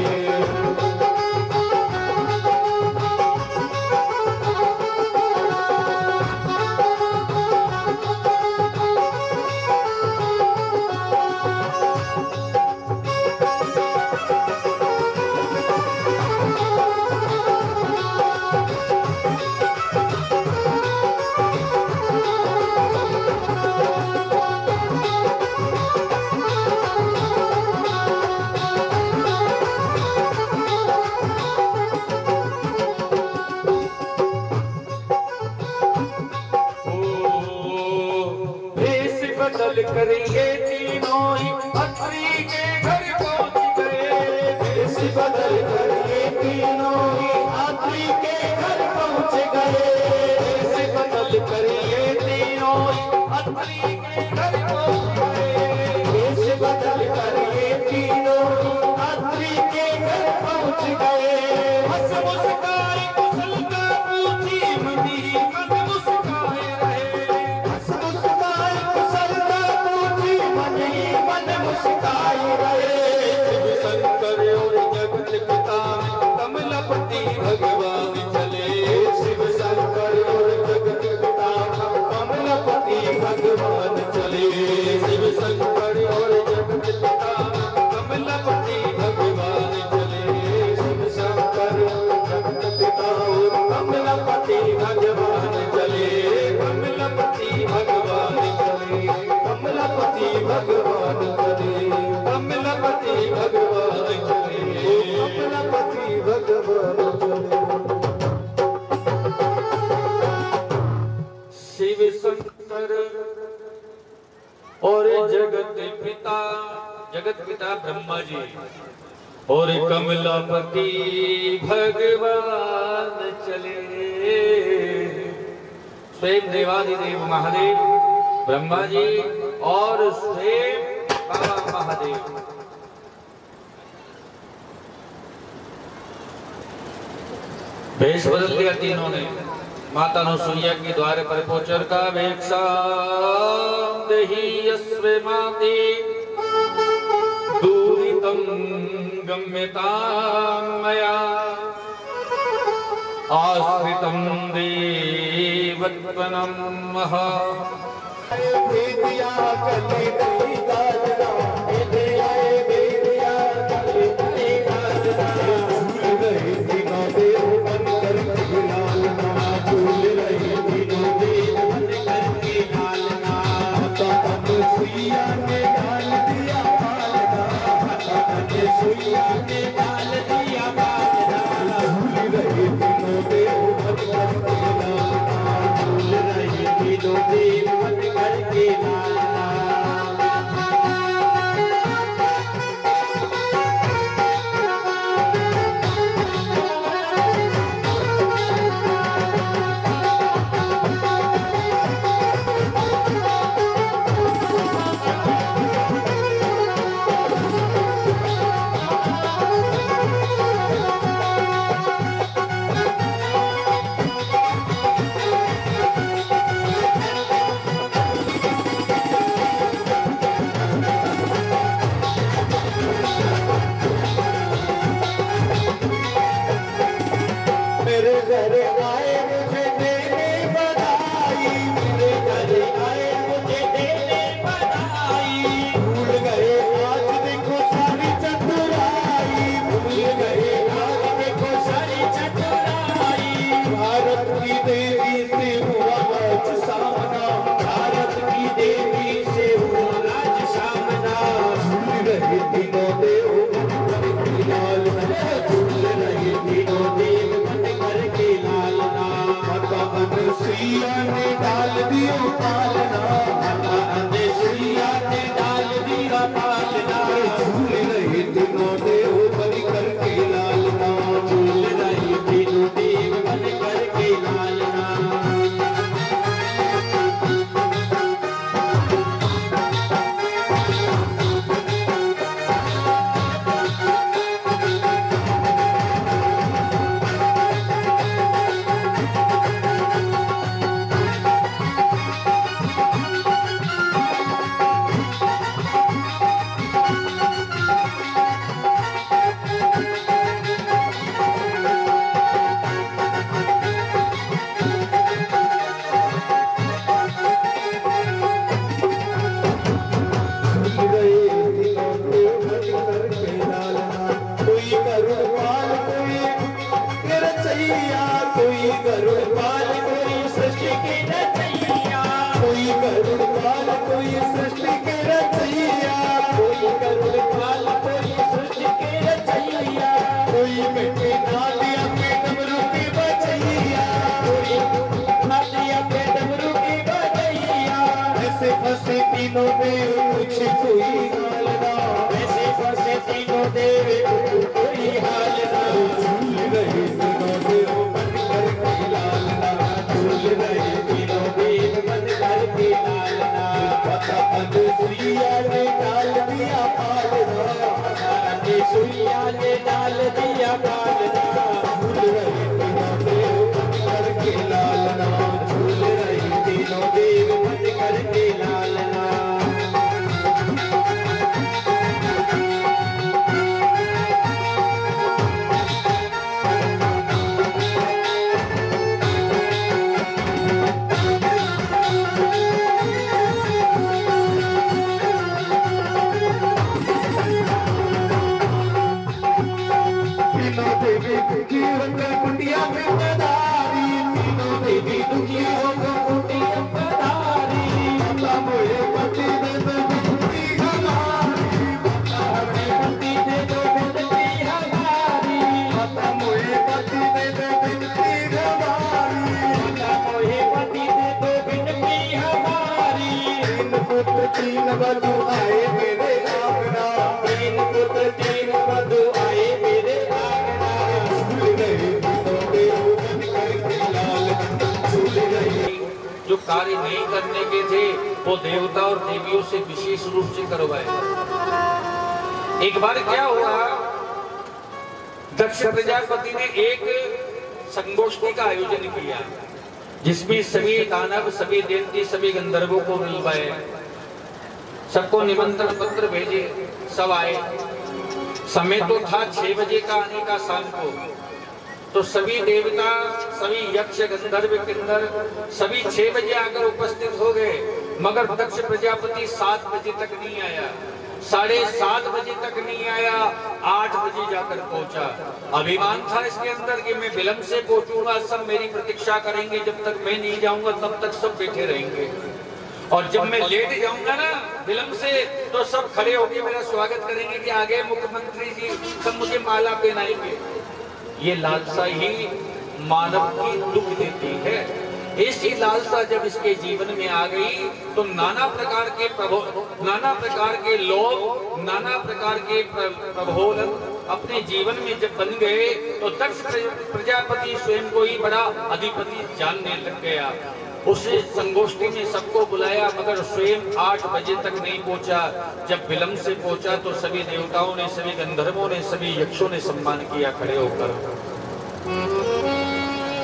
बदल कर ये तीनों ही अत्रि के घर पहुंच गए। भेष बदल कर ये तीनों ही अत्रि के घर पहुंच गए। भेष बदल कर ये तीनों ही अत्रि के घर पहुंच गए। भेष बदल कर ये तीनों ही अत्रि के घर पहुंच गए। हंस मुस्काए कुशलता पूछी, मनी मन मुस्काए रहे। हंस मुस्काए कुशलता पूछी, मन मुस्काए रहे। शिव शंकर और जगत पिता में कमलपति भगवान चले। शिव शंकर और जगत पिता कमलपति भगवान और जगत पिता ब्रह्मा जी और कमलापति भगवान चले। स्वयं देवादिदेव महादेव ब्रह्मा जी और स्वयं बाबा महादेव भेष बदल दिया तीनों ने। माता अनुसुईया के द्वार पर पहुंचर का वेक्षा देहि यस्वे माते दूरितं गम्यतां मया आश्रितं देवत्वनं महा। तीन वधु आए मेरे आंगना, तीन पुत्र तीन वधु आए मेरे आंगना, झूल रहे बिलोरे बन करके लाल, झूल रहे। जो कार्य नहीं करने के थे वो देवता और देवियों से विशेष रूप से करवाए। एक बार क्या हुआ, दक्ष प्रजापति ने एक संगोष्ठी का आयोजन किया जिसमें सभी दानव, सभी देवती, सभी गंधर्वों को बुलवाए, सबको निमंत्रण पत्र भेजे, सब आए। समय तो था 6 बजे का आने का शाम को, तो सभी देवता, सभी यक्ष, गंधर्व, किन्नर सभी 6 बजे आकर उपस्थित हो गए, मगर दक्ष प्रजापति 7 बजे तक नहीं आया, 7:30 बजे तक नहीं आया, 8 बजे जाकर पहुंचा। अभिमान था इसके अंदर कि मैं विलंब से पहुंचूंगा, सब मेरी प्रतीक्षा करेंगे, जब तक मैं नहीं जाऊंगा तब तक सब बैठे रहेंगे, और जब मैं लेट जाऊंगा ना विलंब से तो सब खड़े होकर मेरा स्वागत करेंगे कि आगे मुख्यमंत्री जी सब मुझे माला पहनाएंगे। ये लालसा ही मानव की दुख देती है। ऐसी लालसा जब इसके जीवन में आ गई तो नाना प्रकार के नाना प्रकार के लोग, नाना प्रकार के प्रभोलन अपने जीवन में जब बन गए तो दक्ष प्रजापति स्वयं को ही बड़ा अधिपति जानने लग गया। उस संगोष्ठी में सबको बुलाया, मगर स्वयं 8 बजे तक नहीं पहुंचा। जब विलंब से पहुंचा तो सभी देवताओं ने, सभी गंधर्वों ने, सभी यक्षों ने सम्मान किया खड़े होकर।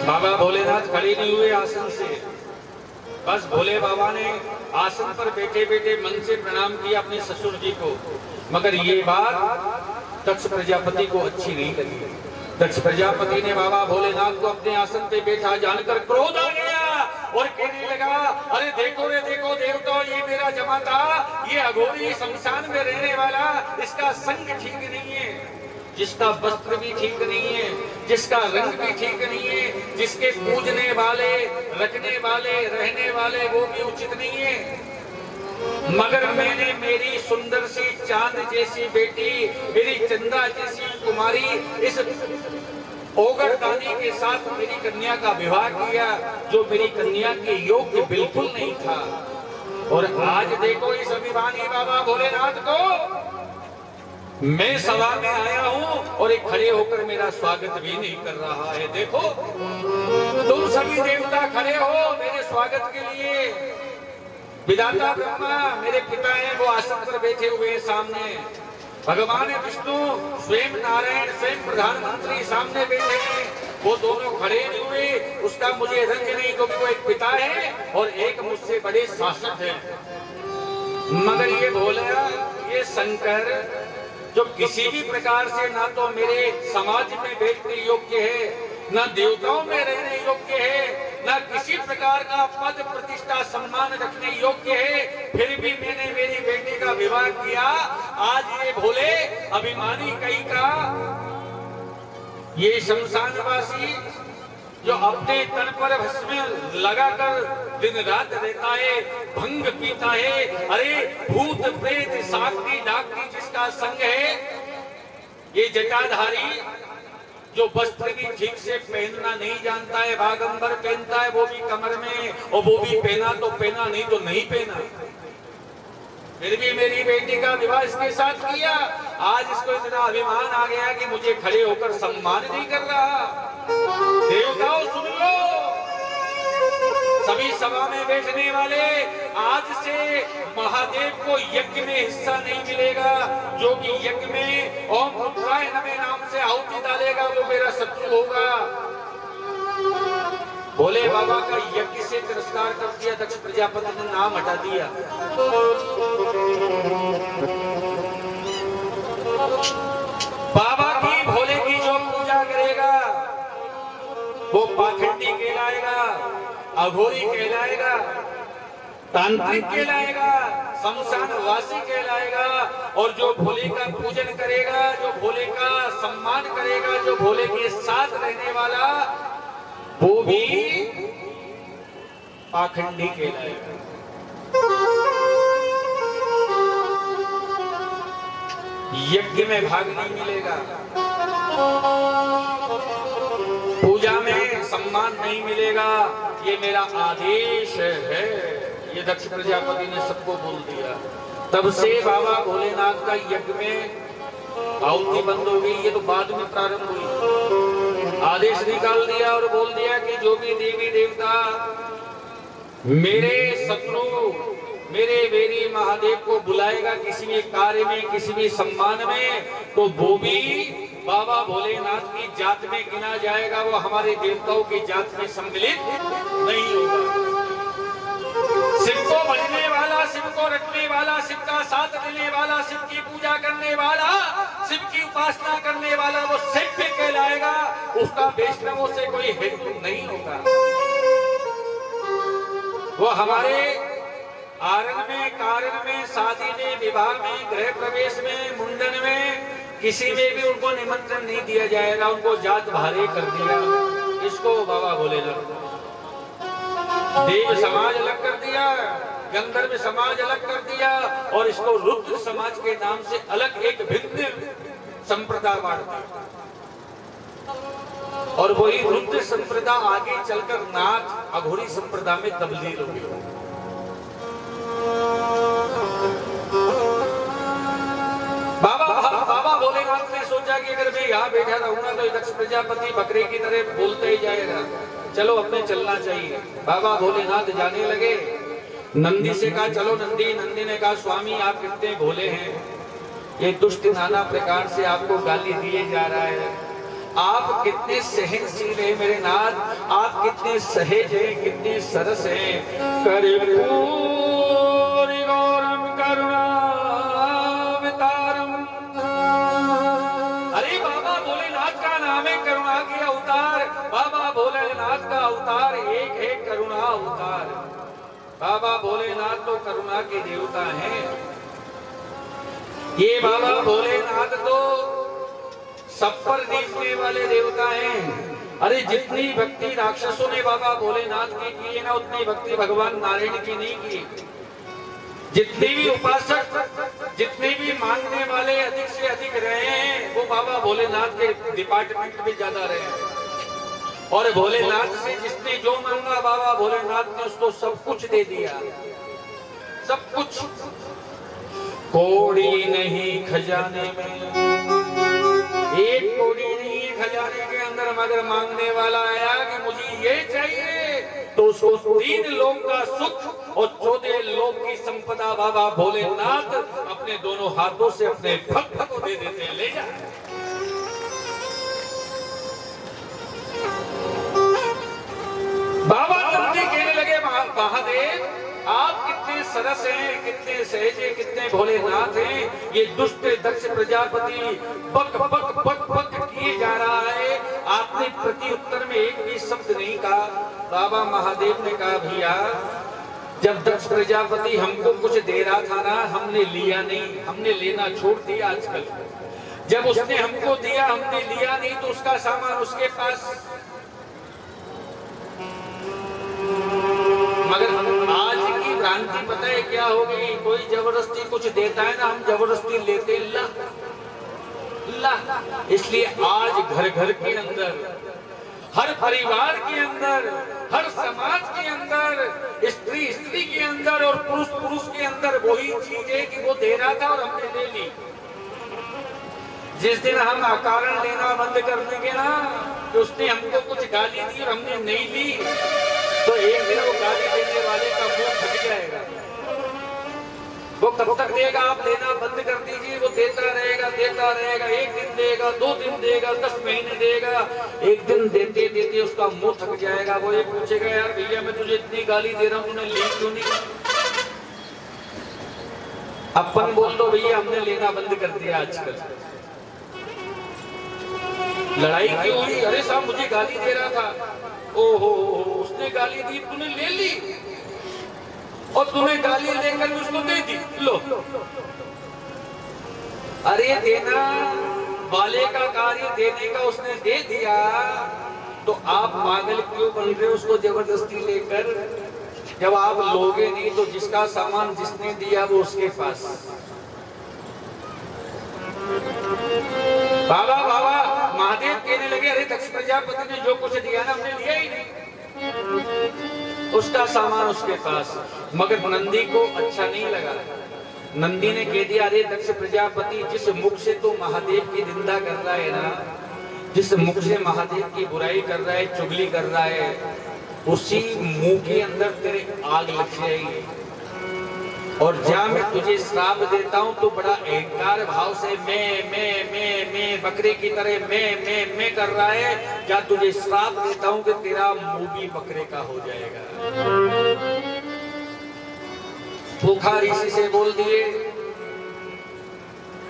बाबा भोलेनाथ खड़े नहीं हुए आसन से, बस भोले बाबा ने आसन पर बैठे बैठे मन से प्रणाम किया अपने ससुर जी को, मगर ये बात दक्ष प्रजापति को अच्छी नहीं लगी। दक्ष प्रजापति ने बाबा भोलेनाथ को अपने आसन पे बैठा जानकर क्रोध आ गया और कहने लगा, अरे देखो रे देखो देवताओं, ये मेरा जमाता, ये अघोरी शमशान में रहने वाला, इसका संग ठीक नहीं है, जिसका वस्त्र भी ठीक नहीं है, जिसका रंग भी ठीक नहीं है, जिसके पूजने वाले, रखने वाले, रहने वाले वो भी उचित नहीं है। मगर मैंने मेरी सुंदर सी चांद जैसी बेटी, मेरी चंदा जैसी कुमारी, इस ओगरदानी के साथ मेरी कन्या का विवाह किया, जो मेरी कन्या के योग्य बिल्कुल नहीं था। और आज देखो इस अभिमानी बाबा भोलेनाथ को मैं सभा में आया हूँ और एक खड़े होकर मेरा स्वागत भी नहीं कर रहा है। देखो तुम सभी देवता खड़े हो मेरे स्वागत के लिए, विधाता ब्रह्मा मेरे पिता हैं वो आसन पर बैठे हुए हैं सामने, भगवान विष्णु स्वयं नारायण स्वयं प्रधानमंत्री सामने बैठे हैं, वो दोनों खड़े नहीं हुए। उसका मुझे रंज नहीं, क्योंकि वो एक पिता है और एक मुझसे बड़े शासक है। मगर ये भोला, ये शंकर जो किसी भी प्रकार से ना तो मेरे समाज में बैठने योग्य है, ना देवताओं में रहने योग्य है, ना किसी प्रकार का पद प्रतिष्ठा सम्मान रखने योग्य है, फिर भी मैंने मेरी बेटी का विवाह किया। आज ये भोले अभिमानी कहीं का, ये शमशानवासी जो अपने तन पर भस्म लगाकर दिन रात रहता है, भंग पीता है, अरे भूत प्रेत साक्षी डाकनी जिसका संग है, ये जटाधारी जो वस्त्र भी ठीक से पहनना नहीं जानता है, बागंबर पहनता है वो भी कमर में, और वो भी पहना तो पहना, नहीं तो नहीं पहना, फिर भी मेरी बेटी का विवाह इसके साथ किया। आज इसको इतना अभिमान आ गया कि मुझे खड़े होकर सम्मान नहीं कर रहा। देवताओं सुन लो, सभी सभा में बैठने वाले, आज से महादेव को यज्ञ में हिस्सा नहीं मिलेगा। जो भी यज्ञ में ओम रुद्राय नमः नाम से आहुति डालेगा वो मेरा शत्रु होगा। भोले बाबा का यज्ञ से तिरस्कार कर दिया दक्ष प्रजापति ने, नाम हटा दिया। बाबा की, भोले की जो पूजा करेगा वो पाखंडी कहलाएगा, अघोरी कहलाएगा, तांत्रिक कहलाएगा, शमशानवासी कहलाएगा। और जो भोले का पूजन करेगा, जो भोले का सम्मान करेगा, जो भोले के साथ रहने वाला, वो भी पाखंडी कहलाएगा। यज्ञ में भाग नहीं मिलेगा, पूजा में सम्मान नहीं मिलेगा। ये मेरा आदेश है, ये दक्ष प्रजापति ने सबको बोल दिया। तब से बाबा भोलेनाथ का यज्ञ में आहुति बंद हो गई। ये तो बाद में प्रारंभ हुई। आदेश निकाल दिया और बोल दिया कि जो भी देवी देवता मेरे शत्रु, मेरे वेरी महादेव को बुलाएगा किसी भी कार्य में, किसी भी सम्मान में, तो वो भी बाबा भोलेनाथ की जात में गिना जाएगा, वो हमारे देवताओं की जात में सम्मिलित नहीं होगा। शिव को भजने वाला, शिव को रखने वाला, शिव का साथ देने वाला, शिव की पूजा करने वाला, शिव की उपासना करने वाला वो शिव कहलाएगा। उसका वैष्णवों से कोई हेतु नहीं होगा। वो हमारे आरण में, कारण में, शादी में, विवाह में, गृह प्रवेश में, मुंडन में, किसी में भी उनको निमंत्रण नहीं दिया जाएगा। उनको जात भारे कर दिया। इसको बाबा भोलेनाथ देव समाज अलग कर दिया, गंधर्व समाज अलग कर दिया, और इसको रुद्र समाज के नाम से अलग एक भिन्न संप्रदाय बांट दिया। और वही रुद्र संप्रदाय आगे चलकर नाथ अघोरी संप्रदाय में तब्दील हो गई। बाबा भोलेनाथ ने सोचा कि अगर मैं यहाँ बैठा रहूंगा तो दक्ष प्रजापति बकरे की तरह बोलते ही जाएगा, चलो अपने चलना चाहिए। बाबा भोलेनाथ जाने लगे। नंदी से कहा चलो नंदी। नंदी ने कहा स्वामी आप कितने भोले हैं, ये दुष्ट नाना प्रकार से आपको गाली दिए जा रहा है। आप कितने सहनशील हैं मेरे नाथ, आप कितने सहज हैं, कितने सरस हैं। कर्पूरी गौरम करुणावतारम। अरे बाबा भोलेनाथ का नाम है करुणा के अवतार। बाबा भोलेनाथ का अवतार एक है, करुणा अवतार। बाबा भोलेनाथ तो करुणा के देवता हैं। ये बाबा भोलेनाथ तो सब पर जीतने वाले देवता हैं। अरे जितनी भक्ति राक्षसों ने बाबा भोलेनाथ की है ना, उतनी भक्ति भगवान नारायण की नहीं की। जितने भी उपासक, जितने भी मांगने वाले अधिक से अधिक रहे हैं, वो बाबा भोलेनाथ के डिपार्टमेंट में ज्यादा रहे हैं। और भोलेनाथ से जिसने जो मांगा बाबा भोलेनाथ ने उसको सब कुछ दे दिया, सब कुछ। कौड़ी नहीं खजाने में, एक कौड़ी नहीं है खजाने के अंदर, मगर मांगने वाला आया कि मुझे ये चाहिए, तो उसको 3 लोक का सुख और 14 लोक की संपदा बाबा भोलेनाथ अपने दोनों हाथों से अपने भक्त को दे देते हैं। ले जा। बाबा नंदी कहने लगे महादेव आप कितने सरस हैं, कितने सहज हैं, कितने भोलेनाथ हैं। ये दुष्ट दक्ष प्रजापति बक बक बक बक किए जा रहा है। आपने प्रति उत्तर में एक भी शब्द नहीं कहा। बाबा महादेव ने कहा भैया जब दक्ष प्रजापति हमको कुछ दे रहा था ना, हमने लिया नहीं, हमने लेना छोड़ दिया आजकल। जब उसने हमको दिया हमने लिया नहीं, तो उसका सामान उसके पास। मगर आज की भ्रांति पता है क्या हो गई, कोई जबरदस्ती कुछ देता है ना, हम जबरदस्ती लेते ला। इसलिए आज घर घर के अंदर, हर परिवार के अंदर, हर समाज के अंदर, स्त्री स्त्री के अंदर और पुरुष पुरुष के अंदर वही चीज है कि वो दे रहा था और हमने ले ली। जिस दिन हम अकारण लेना बंद कर देंगे ना, तो उसने हमको कुछ गाली दी और हमने नहीं ली, तो एक दिन वो गाली देने वाले का मुंह फट जाएगा। वो कब तक देगा, आप लेना बंद कर दीजिए, वो देता रहेगा देता रहेगा। 1 दिन देगा, 2 दिन देगा, 10 महीने देगा। एक दिन देते देते उसका मुंह थक जाएगा। वो ये पूछेगा यार भैया मैं तुझे इतनी गाली दे रहा हूँ, तूने ली क्यों नहीं? अपन बोल दो भैया हमने लेना बंद कर दिया आजकल। लड़ाई क्यों हुई? अरे साहब मुझे गाली दे रहा था। ओहो उसने गाली दी, तूने ले ली, और तूने गाली लेकर उसको दे दी। लो अरे देना वाले का कार्य देने का उसने दे दिया, तो आप पागल क्यों बन रहे हो उसको जबरदस्ती लेकर? जब आप लोगे नहीं तो जिसका सामान जिसने दिया वो उसके पास। बाबा बाबा महादेव कहने लगे अरे दक्ष प्रजापति ने जो कुछ दिया ना हमने लिया ही नहीं। उसका सामान उसके पास। मगर नंदी को अच्छा नहीं लगा। नंदी ने कह दिया, अरे दक्ष प्रजापति, जिस मुख से तू महादेव की निंदा कर रहा है ना, जिस मुख से महादेव की बुराई कर रहा है, चुगली कर रहा है, उसी मुंह के अंदर तेरे आग लग जाएगी। और जहाँ मैं तुझे श्राप देता हूँ तो बड़ा अहंकार भाव से मैं बकरे की तरह मैं कर रहा है। क्या तुझे श्राप देता हूँ कि तेरा मुंह भी बकरे का हो जाएगा। भूखा ऋषि से बोल दिए,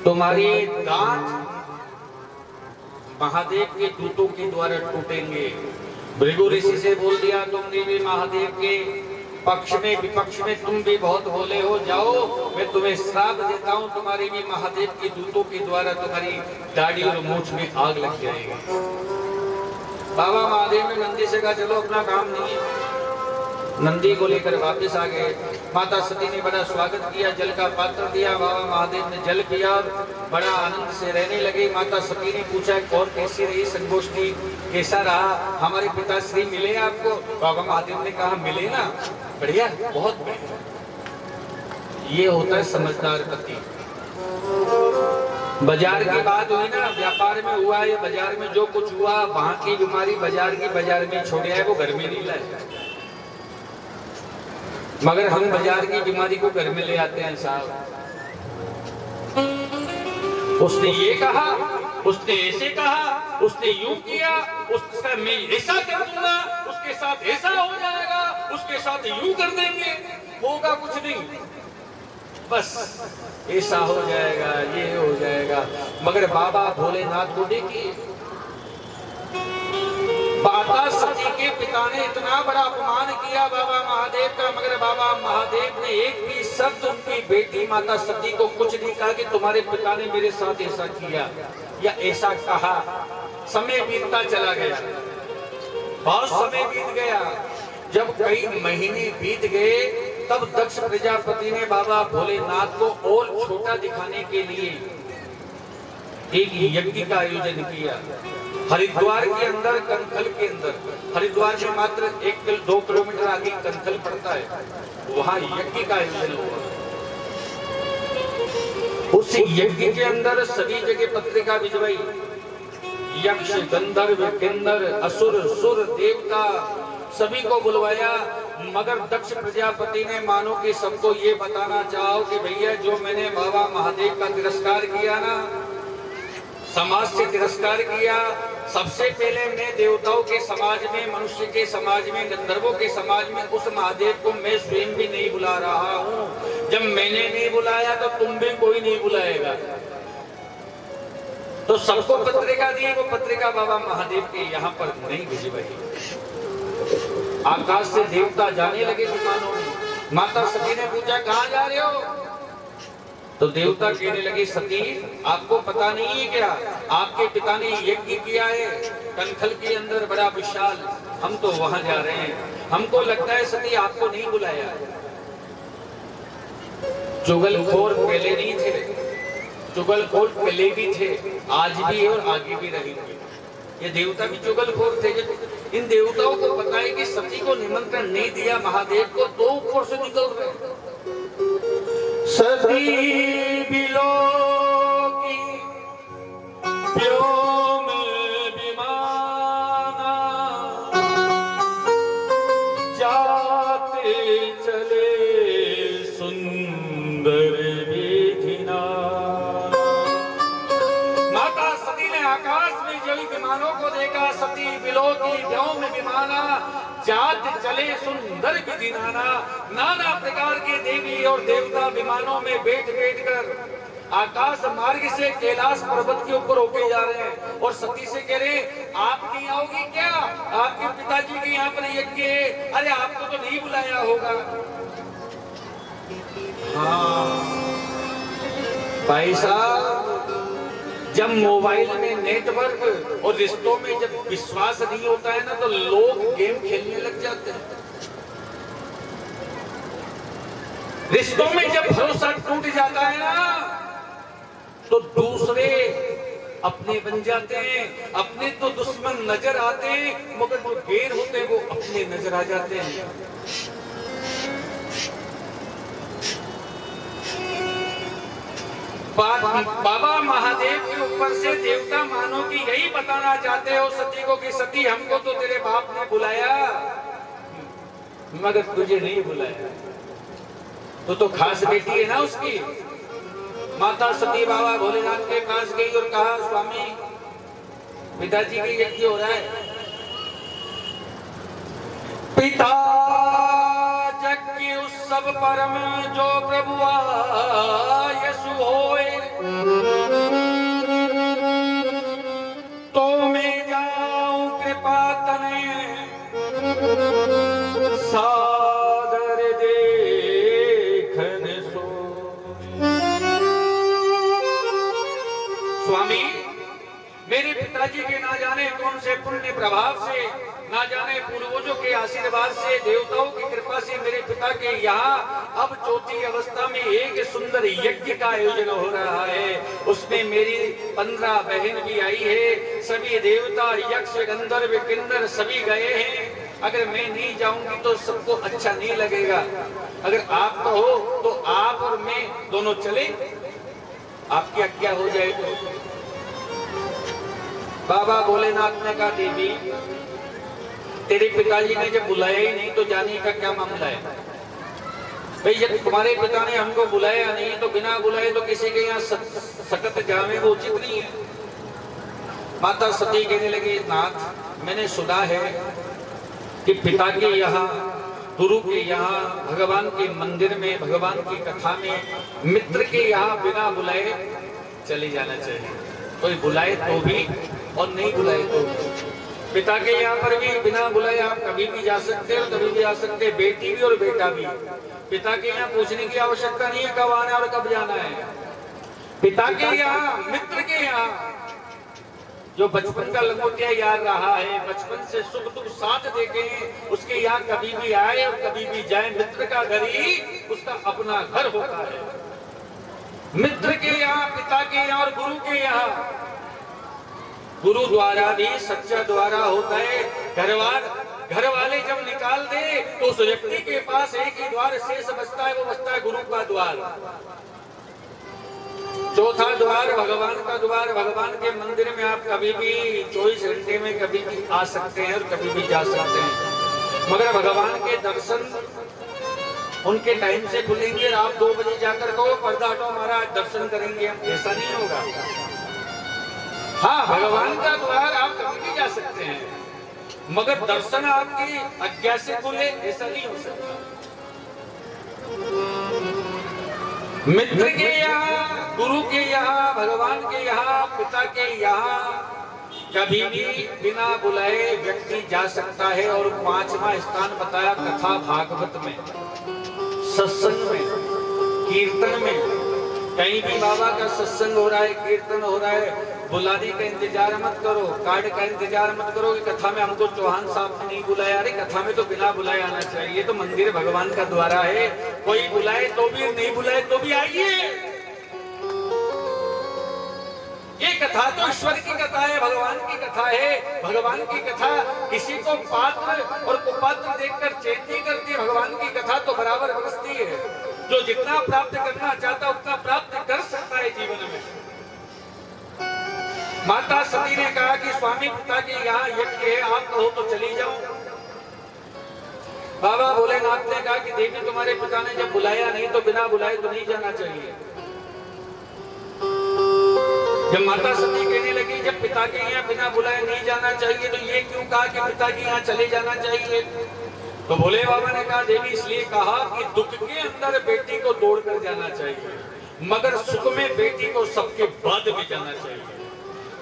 तुम्हारी दांत महादेव के दूतों के द्वारा टूटेंगे। भृगु ऋषि से बोल दिया, तुमने भी महादेव के पक्ष में विपक्ष में तुम भी बहुत भोले हो, जाओ मैं तुम्हें श्राप देता हूँ, तुम्हारी भी महादेव के दूतों के द्वारा तुम्हारी दाढ़ी और मूंछ में आग लग जाएगी। बाबा महादेव ने नंदी से कहा, चलो अपना काम नहीं है। नंदी को लेकर वापस आ गए। माता सती ने बड़ा स्वागत किया, जल का पात्र दिया, बाबा महादेव ने जल पिया, बड़ा आनंद से रहने लगे। माता सती ने पूछा, और कैसी रही संगोष्ठी, कैसा रहा, हमारे पिताश्री मिले आपको? बाबा महादेव ने कहा, मिले ना, बढ़िया, बहुत बढ़िया। ये होता है समझदार पति। बाजार की बात हुई ना, व्यापार में हुआ, ये बाजार में जो कुछ हुआ, वहां की बीमारी बाजार में छोड़ आए, वो घर में नहीं लाए। मगर हम बाजार की बीमारी को घर में ले आते हैं साहब। उसने ये कहा, उसने ऐसे कहा, उसने यूं किया, उसका मैं ऐसा कर दूंगा, उसके साथ ऐसा हो जाएगा, उसके साथ यूं कर देंगे, होगा कुछ नहीं, बस ऐसा हो जाएगा, ये हो जाएगा। मगर बाबा भोलेनाथ को देखिए, माता सती के पिता ने इतना बड़ा अपमान किया बाबा महादेव का, मगर बाबा महादेव ने एक भी शब्द उनकी बेटी माता सती को कुछ नहीं कहा कि तुम्हारे पिता ने मेरे साथ ऐसा किया या ऐसा कहा। समय बीतता चला गया, बहुत समय बीत गया। जब कई महीने बीत गए, तब दक्ष प्रजापति ने बाबा भोलेनाथ को और छोटा दिखाने के लिए एक यज्ञ का आयोजन किया। हरिद्वार के अंदर, कंखल के अंदर, हरिद्वार से मात्र 1-2 किलोमीटर आगे कंखल पड़ता है, वहां यज्ञ का आयोजन हुआ। उस यज्ञ के अंदर सभी जगह पत्रिका भिजवाई। यक्ष, गंधर्व, किन्नर, असुर, सुर, देवता सभी को बुलवाया। मगर दक्ष प्रजापति ने मानो कि सबको ये बताना चाहो कि भैया, जो मैंने बाबा महादेव का तिरस्कार किया ना, समाज से तिरस्कार किया, सबसे पहले मैं देवताओं के समाज में, मनुष्य के समाज में, गंधर्वों के समाज में उस महादेव को मैं स्वयं भी नहीं बुला रहा हूँ। जब मैंने नहीं बुलाया तो तुम भी कोई नहीं बुलाएगा। तो सबको पत्रिका दी, वो पत्रिका बाबा महादेव के यहाँ पर नहीं भेजी भाई। आकाश से देवता जाने लगे दुकानों में। माता सती ने पूछा, कहाँ जा रहे हो? तो देवता कहने लगे, सती आपको पता नहीं है क्या, आपके पिता ने यज्ञ किया है कंखल के अंदर बड़ा विशाल, हम तो वहां जा रहे हैं। हमको लगता है सती आपको नहीं बुलाया। चुगलखोर पहले नहीं थे, चुगलखोर पहले भी थे, आज भी और आगे भी रहेंगे। ये देवता भी चुगलखोर थे। इन देवताओं को पता है कि सती को निमंत्रण नहीं दिया महादेव को, तो ऊपर से निकल रहे। सती बिलोकी व्योम विमाना, जाते चले सुंदर विधिना। माता सती ने आकाश में जल विमानों को देखा। सती बिलोकी व्योम विमाना, जात चले सुंदर विधिनाना। नाना प्रकार के देवी और देवता विमानों में बैठ कर आकाश मार्ग से कैलाश पर्वत के ऊपर होके जा रहे हैं। और सती से कह रहे, आप नहीं आओगी क्या? आपके पिताजी के यहाँ पर यज्ञ है, अरे आपको तो नहीं बुलाया होगा। हाँ भाई साहब, जब मोबाइल में नेटवर्क और रिश्तों में जब विश्वास नहीं होता है ना, तो लोग गेम खेलने लग जाते हैं। रिश्तों में जब भरोसा टूट जाता है ना, तो दूसरे अपने बन जाते हैं। अपने तो दुश्मन नजर आते हैं, मगर जो गैर होते हैं वो अपने नजर आ जाते हैं। बाबा महादेव के ऊपर से देवता मानो कि यही बताना चाहते हो सती को कि सती हमको तो तेरे बाप ने बुलाया मगर तुझे नहीं बुलाया। तो खास बेटी है ना उसकी। माता सती बाबा भोलेनाथ के पास गई और कहा स्वामी पिताजी के यज्ञ हो रहा है। पिता यज्ञ उत्सव परम जो प्रभु यशु होए तो मैं जाऊं कृपा तने सादर देखन सो। स्वामी मेरे पिताजी के ना जाने कौन से पुण्य प्रभाव से, ना जाने पूर्वजों के आशीर्वाद से, देवताओं की कृपा से मेरे पिता के यहाँ अब चौथी अवस्था में एक सुंदर यज्ञ का आयोजन हो रहा है। उसमें मेरी 15 बहन भी आई है। सभी देवता यक्ष गंधर्व किन्नर सभी गए हैं। अगर मैं नहीं जाऊंगी तो सबको अच्छा नहीं लगेगा। अगर आप कहो तो आप और मैं दोनों चले, आपकी आज्ञा हो जाए तो। बाबा भोलेनाथ ने कहा देवी तेरे पिताजी ने जब बुलाया ही नहीं तो जाने का क्या मामला है। भाई जब तुम्हारे पिता ने हमको बुलाया नहीं तो बिना बुलाए तो किसी के यहाँ सकत जावे वो उचित नहीं है। माता सती कहने लगी नाथ मैंने सुना है कि पिता के यहाँ, गुरु के यहाँ, भगवान के मंदिर में, भगवान की कथा में मित्र के यहाँ बिना बुलाए चले जाना चाहिए। कोई बुलाए तो भी और नहीं बुलाए तो भी। पिता के यहाँ पर भी बिना बुलाए आप कभी भी जा सकते हो, कभी भी आ सकते हैं, बेटी भी और बेटा भी। पिता के यहाँ पूछने की आवश्यकता नहीं है कब आना और कब जाना है। पिता के यहाँ, मित्र के यहाँ जो बचपन का लंगोटिया याद रहा है, बचपन से सुख दुख साथ देखे हैं, उसके यहाँ कभी भी आए और कभी भी जाए। मित्र का घर ही उसका अपना घर होता है। मित्र के यहाँ, पिता के यहाँ और गुरु के यहाँ। गुरु द्वारा भी सच्चा द्वारा होता है। घर वाले जब निकाल दे तो उस व्यक्ति के पास एक ही द्वार शेष बचता है, वो बचता है गुरु का द्वार। चौथा द्वार भगवान का द्वार। भगवान के मंदिर में आप कभी भी 24 घंटे में कभी भी आ सकते हैं और कभी भी जा सकते हैं, मगर भगवान के दर्शन उनके टाइम से खुलेंगे। आप 2 बजे जाकर कहो पर्दा हटाओ महाराज दर्शन करेंगे हम, ऐसा नहीं होगा। हाँ भगवान का द्वार आप कभी भी जा सकते हैं, मगर दर्शन आपकी आज्ञा से खुले ऐसा नहीं हो सकता। मित्र के यहाँ, गुरु के यहाँ, भगवान के यहाँ, पिता के यहाँ कभी भी बिना बुलाए व्यक्ति जा सकता है। और 5वां स्थान बताया कथा भागवत में, सत्संग में, कीर्तन में। कहीं भी बाबा का सत्संग हो रहा है, कीर्तन हो रहा है, बुलाने का इंतजार मत करो, कार्ड का इंतजार मत करो कि कथा में हमको चौहान साहब ने नहीं बुलाया। अरे कथा में तो बिना बुलाए आना चाहिए। तो मंदिर भगवान का द्वारा है, कोई बुलाए तो भी, नहीं बुलाए तो भी आइए। ये कथा तो ईश्वर की कथा है, भगवान की कथा है। भगवान की कथा किसी को पात्र और कुपात्र देखकर चेत नहीं करती। भगवान की कथा तो बराबर बरसती है। जो जितना प्राप्त करना चाहता उतना प्राप्त कर सकता है जीवन में। माता सती ने कहा कि स्वामी पिता के यहाँ यज्ञ है, आप कहो तो चली जाओ। बाबा भोलेनाथ ने कहा कि देवी तुम्हारे पिता ने जब बुलाया नहीं तो बिना बुलाए तो नहीं जाना चाहिए। जब माता सती कहने लगी जब पिता के यहाँ बिना बुलाए नहीं जाना चाहिए तो ये क्यों कहा कि पिता के यहाँ चले जाना चाहिए? तो भोले बाबा ने कहा देवी इसलिए कहा कि दुख के अंदर बेटी को दौड़कर जाना चाहिए, मगर सुख में बेटी को सबके बाद भी जाना चाहिए।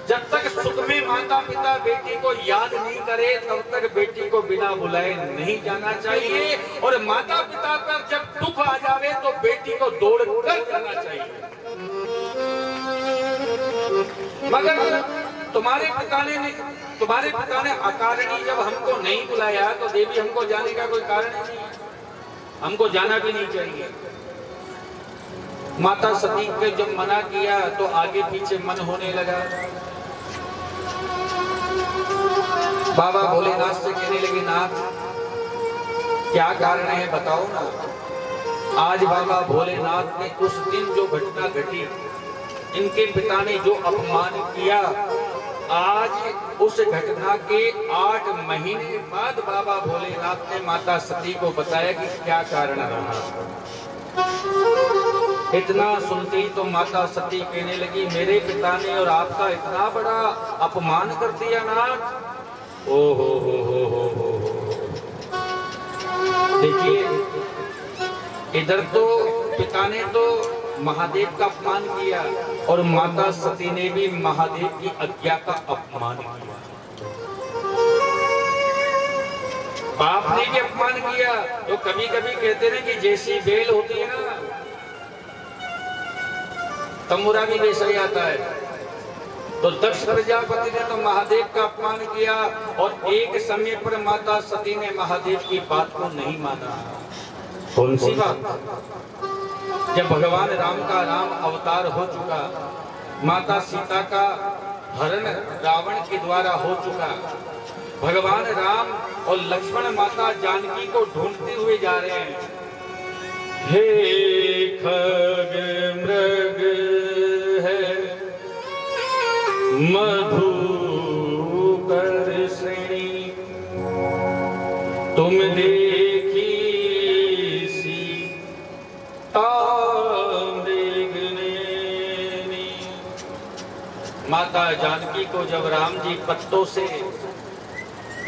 जब तक सुख में माता पिता बेटी को याद नहीं करे तब तक बेटी को बिना बुलाए नहीं जाना चाहिए। और माता पिता पर जब दुख आ जावे तो बेटी को दौड़कर जाना चाहिए। मगर तुम्हारे पिता ने अकारणी जब हमको नहीं बुलाया तो देवी हमको जाने का कोई कारण नहीं, हमको जाना भी नहीं चाहिए। माता सती के जब मना किया तो आगे पीछे मन होने लगा। बाबा भोलेनाथ से कहने लगे, नाथ क्या कारण है बताओ ना। आज बाबा भोलेनाथ ने उस दिन जो घटना घटी, इनके पिता ने जो अपमान किया, आज उस घटना के 8 महीने बाद बाबा भोलेनाथ ने माता सती को बताया कि क्या कारण रहा। इतना सुनते ही तो माता सती कहने लगी, मेरे पिता ने और आपका इतना बड़ा अपमान कर दिया नाथ। ओ हो। देखिए, इधर तो पिता ने तो महादेव का अपमान किया और माता सती ने भी महादेव की आज्ञा का अपमान किया। बाप ने भी अपमान किया। तो कभी कभी कहते हैं कि जैसी बेल होती है ना, तंबूरा भी वैसा ही आता है। तो दक्ष प्रजापति ने तो महादेव का अपमान किया और एक समय पर माता सती ने महादेव की बात को नहीं माना। कौन सी बात? जब भगवान राम का राम अवतार हो चुका, माता सीता का हरण रावण के द्वारा हो चुका, भगवान राम और लक्ष्मण माता जानकी को ढूंढते हुए जा रहे हैं। हे खग मृग है मधुकर श्रेणी, तुम देखी सीता मृगनेनी। माता जानकी को जब राम जी पत्तों से,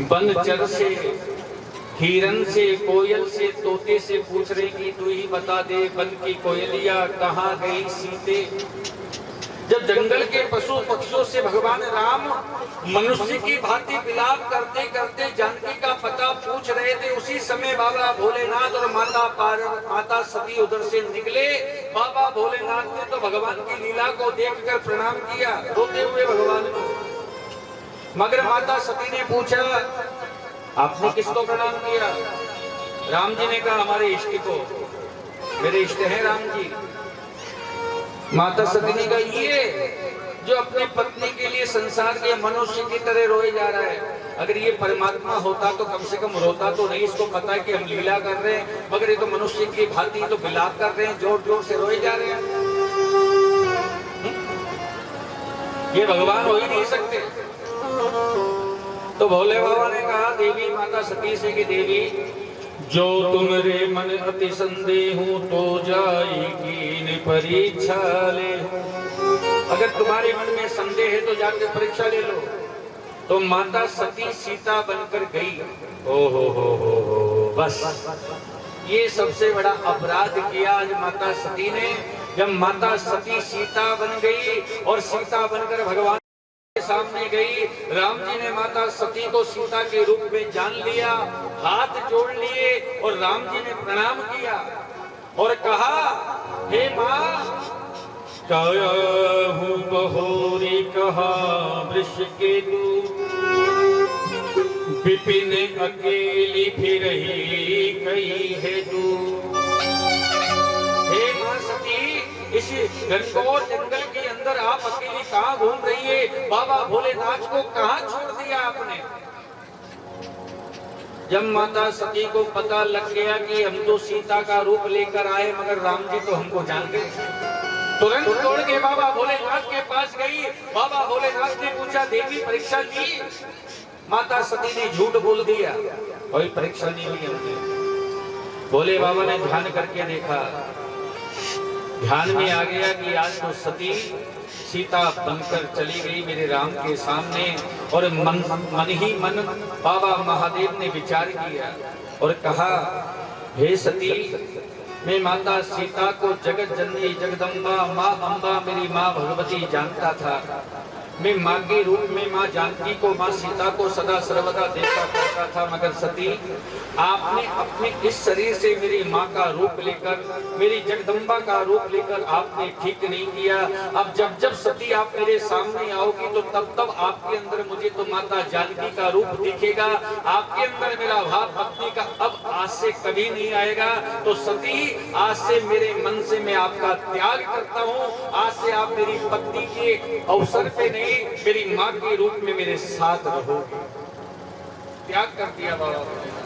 बनचर से, हिरन से, कोयल से, तोते से पूछ रहे कि तू ही बता दे बन की कोयलिया कहाँ गई सीते। जब जंगल के पशु पक्षियों से भगवान राम मनुष्य की भांति विलाप करते करते जानकी का पता पूछ रहे थे, उसी समय बाबा भोलेनाथ और माता सती उधर से निकले। बाबा भोलेनाथ ने तो भगवान की लीला को देखकर प्रणाम किया, रोते हुए भगवान को। मगर माता सती ने पूछा, आपने किसको प्रणाम किया? राम जी ने कहा, हमारे इष्ट को। मेरे इष्ट हैं राम जी। माता सती ने कहा, ये जो अपनी पत्नी के लिए संसार के मनुष्य की तरह रोए जा रहा है, अगर ये परमात्मा होता तो कम से कम रोता तो नहीं। इसको पता है कि हम लीला कर रहे हैं, मगर ये तो मनुष्य की भांति तो विलाप कर रहे हैं, जोर जोर से रोए जा रहे हैं। ये भगवान हो ही नहीं सकते। तो भोले बाबा ने कहा देवी माता सती से कि देवी, जो तुमरे मन अति संदेह तो जाएगी परीक्षा ले। अगर तुम्हारे मन में संदेह है तो जाकर परीक्षा ले लो। तो माता सती सीता बनकर गई। ओ हो, बस ये सबसे बड़ा अपराध किया आज माता सती ने। जब माता सती सीता बन गई और सीता बनकर भगवान सामने गई, राम जी ने माता सती को सीता के रूप में जान लिया, हाथ जोड़ लिए और राम जी ने प्रणाम किया और कहा, हे माँ, काया हूँ बहोरी कहा वृष के तू, विपिन अकेली फिर ही गई है तू। हे माँ सती, इस घनघोर जंगल के अंदर आप अकेली कहाँ घूम रही है? बाबा भोलेनाथ को कहाँ छोड़ दिया आपने? जब माता सती को पता लग गया कि हम तो सीता का रूप लेकर आए, मगर राम जी तो हमको जान गए, तुरंत दौड़ के बाबा भोलेनाथ के पास गई। बाबा भोलेनाथ ने पूछा, देवी परीक्षा ली? माता सती ने झूठ बोल दिया, कोई परीक्षा नहीं ली हमने। भोले बाबा ने ध्यान करके देखा, ध्यान में आ गया कि आज तो सती सीता बनकर चली गई मेरे राम के सामने। और मन ही मन बाबा महादेव ने विचार किया और कहा, हे सती, मैं माता सीता को जगत जननी जगदम्बा माँ अम्बा मेरी माँ भगवती जानता था। मैं माँ के रूप में माँ जानकी को, माँ सीता को सदा सर्वदा देखा करता था। मगर सती, आपने अपने इस शरीर से मेरी माँ का रूप लेकर, मेरी जगदम्बा का रूप लेकर आपने ठीक नहीं किया। अब जब जब सती आप मेरे सामने आओगी तो तब तब आपके अंदर मुझे तो माता जानकी का रूप दिखेगा, आपके अंदर मेरा भाव पत्नी का अब आज से कभी नहीं आएगा। तो सती, आज से मेरे मन से मैं आपका त्याग करता हूँ। आज से आप मेरी पत्नी के अवसर पे नहीं, मेरी माँ के रूप में मेरे साथ रहोगे। त्याग कर दिया बाबा भोलेनाथ।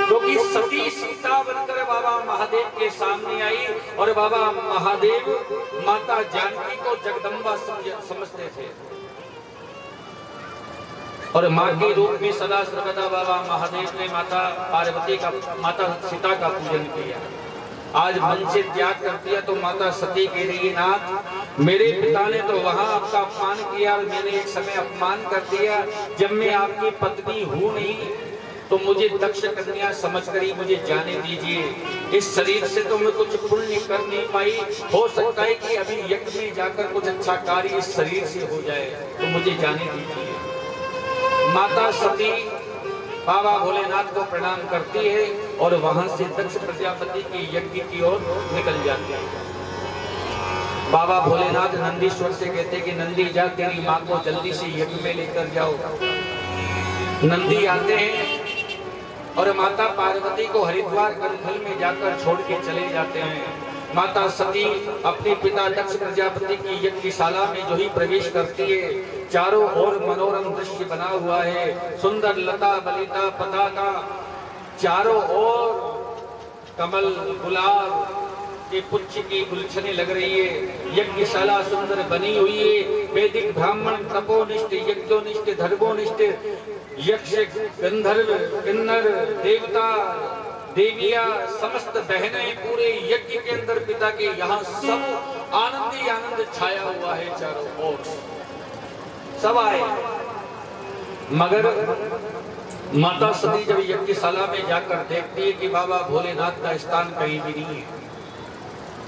क्योंकि सती सीता बनकर बाबा महादेव के सामने आई और बाबा महादेव माता जानकी को जगदम्बा समझते थे और मां के रूप में सदा सर्वदा बाबा महादेव ने माता पार्वती का, माता सीता का पूजन किया। आज मन से त्याग कर दिया तो माता सती कह रही है, नाथ मेरे पिता ने तो वहां आपका अपमान किया और मैंने एक समय अपमान कर दिया। जब मैं आपकी पत्नी हूं नहीं तो मुझे दक्ष कन्या समझकर ही मुझे जाने दीजिए। इस शरीर से तो मैं कुछ पुण्य कर नहीं पाई, हो सकता है कि अभी यज्ञ में जाकर कुछ अच्छा कार्य इस शरीर से हो जाए, तो मुझे जाने दीजिए। माता सती बाबा भोलेनाथ को प्रणाम करती है और वहां से दक्ष प्रजापति के यज्ञ की ओर निकल जाती है। बाबा भोलेनाथ नंदीश्वर से कहते कि नंदी जा, तेरी माँ को जल्दी से यज्ञ में लेकर जाओ। नंदी आते हैं और माता पार्वती को हरिद्वार कनखल में जाकर छोड़ के चले जाते हैं। माता सती अपने पिता दक्ष प्रजापति की यज्ञशाला में जो ही प्रवेश करती है, चारों ओर मनोरम दृश्य बना हुआ है। सुंदर लता बलिता पताका, चारों ओर कमल गुलाब के पुष्प की गुलछने लग रही है। यज्ञशाला सुंदर बनी हुई है। वैदिक ब्राह्मण तपोनिष्ठ, यज्ञोनिष्ठ, धर्मोनिष्ठ, यक्ष, गंधर्व, किन्नर, देवता, देविया, समस्त बहनें पूरे यज्ञ के अंदर पिता के यहाँ सब आनंद ही आनंद छाया हुआ है। चारों ओर सब आए, मगर माता सती जब यज्ञशाला में जाकर देखती है कि बाबा भोलेनाथ का स्थान कहीं भी नहीं है।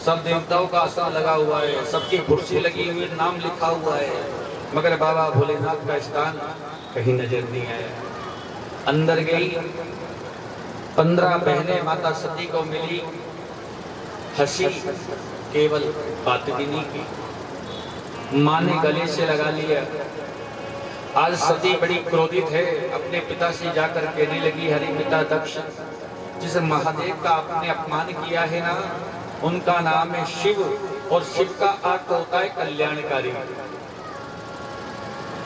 सब देवताओं का आसन लगा हुआ है, सबकी कुर्सी लगी हुई, नाम लिखा हुआ है, मगर बाबा भोलेनाथ का स्थान कहीं नजर नहीं आया। अंदर गई, 15 बहनें माता सती को मिली, हंसी, केवल बात भी नहीं की। मां ने गले से लगा लिया। आज सती बड़ी क्रोधित है, अपने पिता से जाकर कहने लगी, हरि पिता दक्ष, जिस महादेव का आपने अपमान किया है ना, उनका नाम है शिव और शिव का अर्थ होता है कल्याणकारी।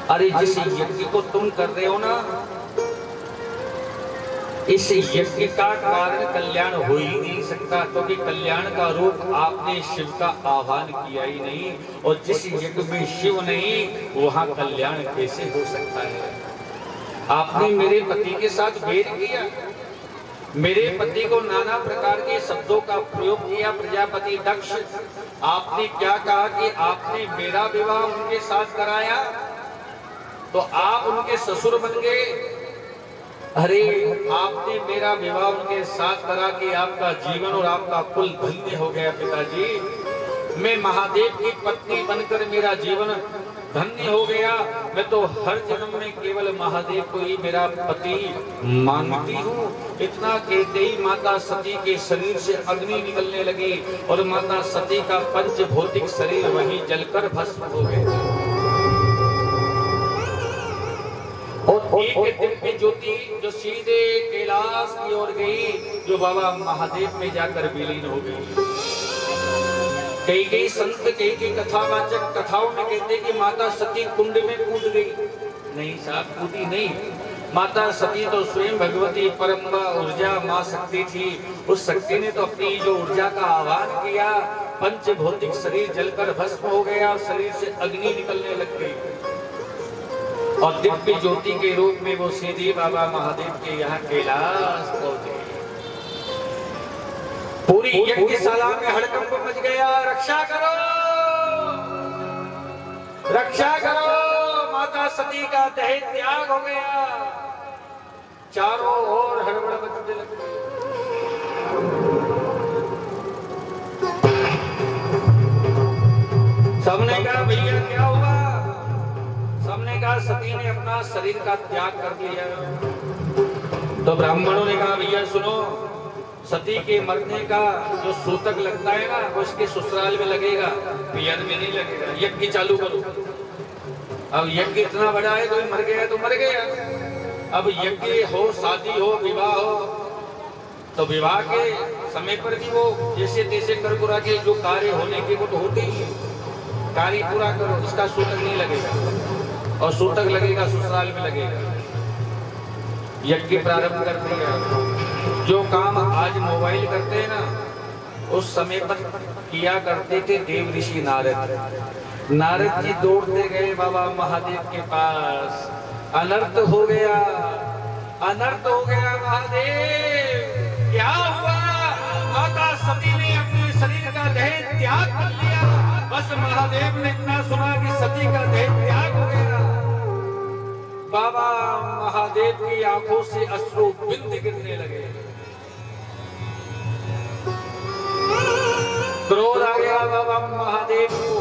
अरे जिस यज्ञ को तुम कर रहे हो ना, इस यज्ञ का कारण कल्याण हो ही नहीं सकता, क्योंकि कल्याण का रूप आपने शिव का आह्वान किया ही नहीं, और जिस यज्ञ में शिव नहीं वहां कल्याण कैसे हो सकता है। आपने मेरे पति के साथ भेद किया, मेरे पति को नाना प्रकार के शब्दों का प्रयोग किया। प्रजापति दक्ष, आपने क्या कहा कि आपने मेरा विवाह उनके साथ कराया तो आप उनके ससुर बन गए। अरे आपने मेरा विवाह उनके साथ करा कि आपका जीवन और आपका कुल धन्य हो गया पिताजी। मैं महादेव की पत्नी बनकर मेरा जीवन धन्य हो गया। मैं तो हर जन्म में केवल महादेव को ही मेरा पति मानती हूँ। इतना कहते ही माता सती के शरीर से अग्नि निकलने लगी और माता सती का पंच भौतिक शरीर वहीं जलकर भस्म हो गया। और एक दिव्य ज्योति जो सीधे कैलाश की ओर गई, जो बाबा महादेव में जाकर विलीन हो गई। कई संत कई कथावाचक कथाओं में कहते कि माता सती कुंड में कूद गई। नहीं साहब, कूदी नहीं। माता सती तो स्वयं भगवती परम ऊर्जा मां शक्ति थी। उस शक्ति ने तो अपनी जो ऊर्जा का आह्वान किया, पंच भौतिक शरीर जलकर भस्म हो गया, शरीर से अग्नि निकलने लग गई और दिव्य ज्योति के रूप में वो सीधे बाबा महादेव के यहाँ कैलाश पहुंच गई। पूरी यज्ञशाला में हड़कंप मच गया। रक्षा करो, रक्षा करो, माता सती का देह त्याग हो गया। चारों ओर हड़बड़ मचने लग गई। सबने कहा भैया क्या हुआ? सबने कहा सती ने अपना शरीर का त्याग कर दिया। तो ब्राह्मणों ने कहा भैया सुनो, सती के मरने का जो सूतक लगता है ना, वो इसके ससुराल में लगेगा, पियर में नहीं लगेगा। यज्ञ चालू करो। अब यज्ञ इतना बड़ा है, कोई मर गया तो मर गया। अब यज्ञ हो, शादी हो, विवाह हो, तो विवाह के समय पर भी वो जैसे तैसे कर कुरा के जो कार्य होने के वो तो होते ही है। कार्य पूरा करो, इसका सूतक नहीं लगेगा। और सूतक लगेगा ससुराल में लगेगा। यज्ञ प्रारंभ कर दिया। जो काम आज मोबाइल करते हैं ना, उस समय पर किया करते थे देव ऋषि नारद। नारद जी दौड़ते गए बाबा महादेव के पास। अनर्थ हो गया, अनर्थ हो गया महादेव। क्या हुआ? माता सती ने अपने शरीर का देह त्याग कर लिया। बस महादेव ने इतना सुना कि सती का देह त्याग हो गया। बाबा महादेव की आंखों से अश्रु बिंद गिरने लगे। क्रोध आ गया बाबा महादेव को।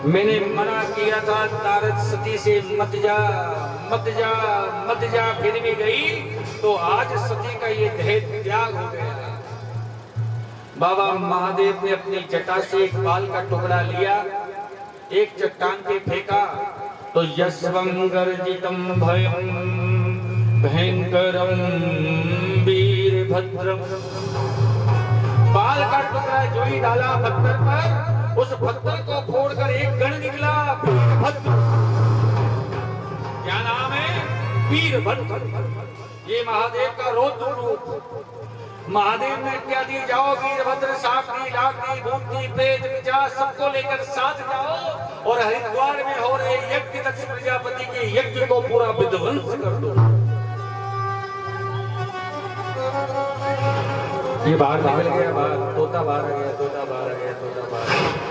मैंने मना किया था नारद सती से मत जा, मत जा, मत जा, फिर भी गई तो आज सती का ये देह त्याग हो गया। बाबा महादेव ने अपनी जटा से एक बाल का टुकड़ा लिया, एक चट्टान पे फेंका तो यस्वं गर्जितं भयं भयंकरं वीरभद्रम। बाल का टुकड़ा जो ही डाला पत्थर पर, उस पत्थर को फोड़कर एक गण निकला, वीरभद्र। क्या नाम है? वीरभद्र। ये महादेव का रौद्र रूप। महादेव ने क्या दी? जाओ वीरभद्र, साकनी, लाकनी, भूतनी, प्रेत, पिशाच सबको लेकर साथ जाओ और हरिद्वार में हो रहे यज्ञ दक्ष प्रजापति के यज्ञ को पूरा विध्वंस कर दो। ये बाहर निकल गया, बाहर तोता बाहर आ गया, तोता बाहर आ गया, तोता बाहर।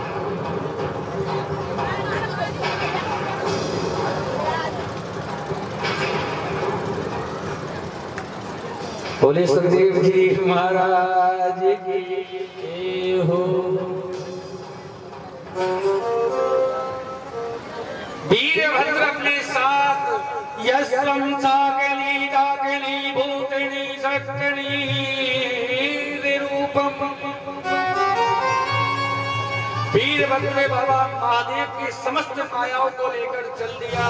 बोले सुखदेव जी महाराज की हो। वीरभद्र अपने साथ यस्वं साकली डाकली भूतनी शक्ति रूपम। वीरभद्र ने बाबा महादेव की समस्त मायाओं को लेकर चल दिया।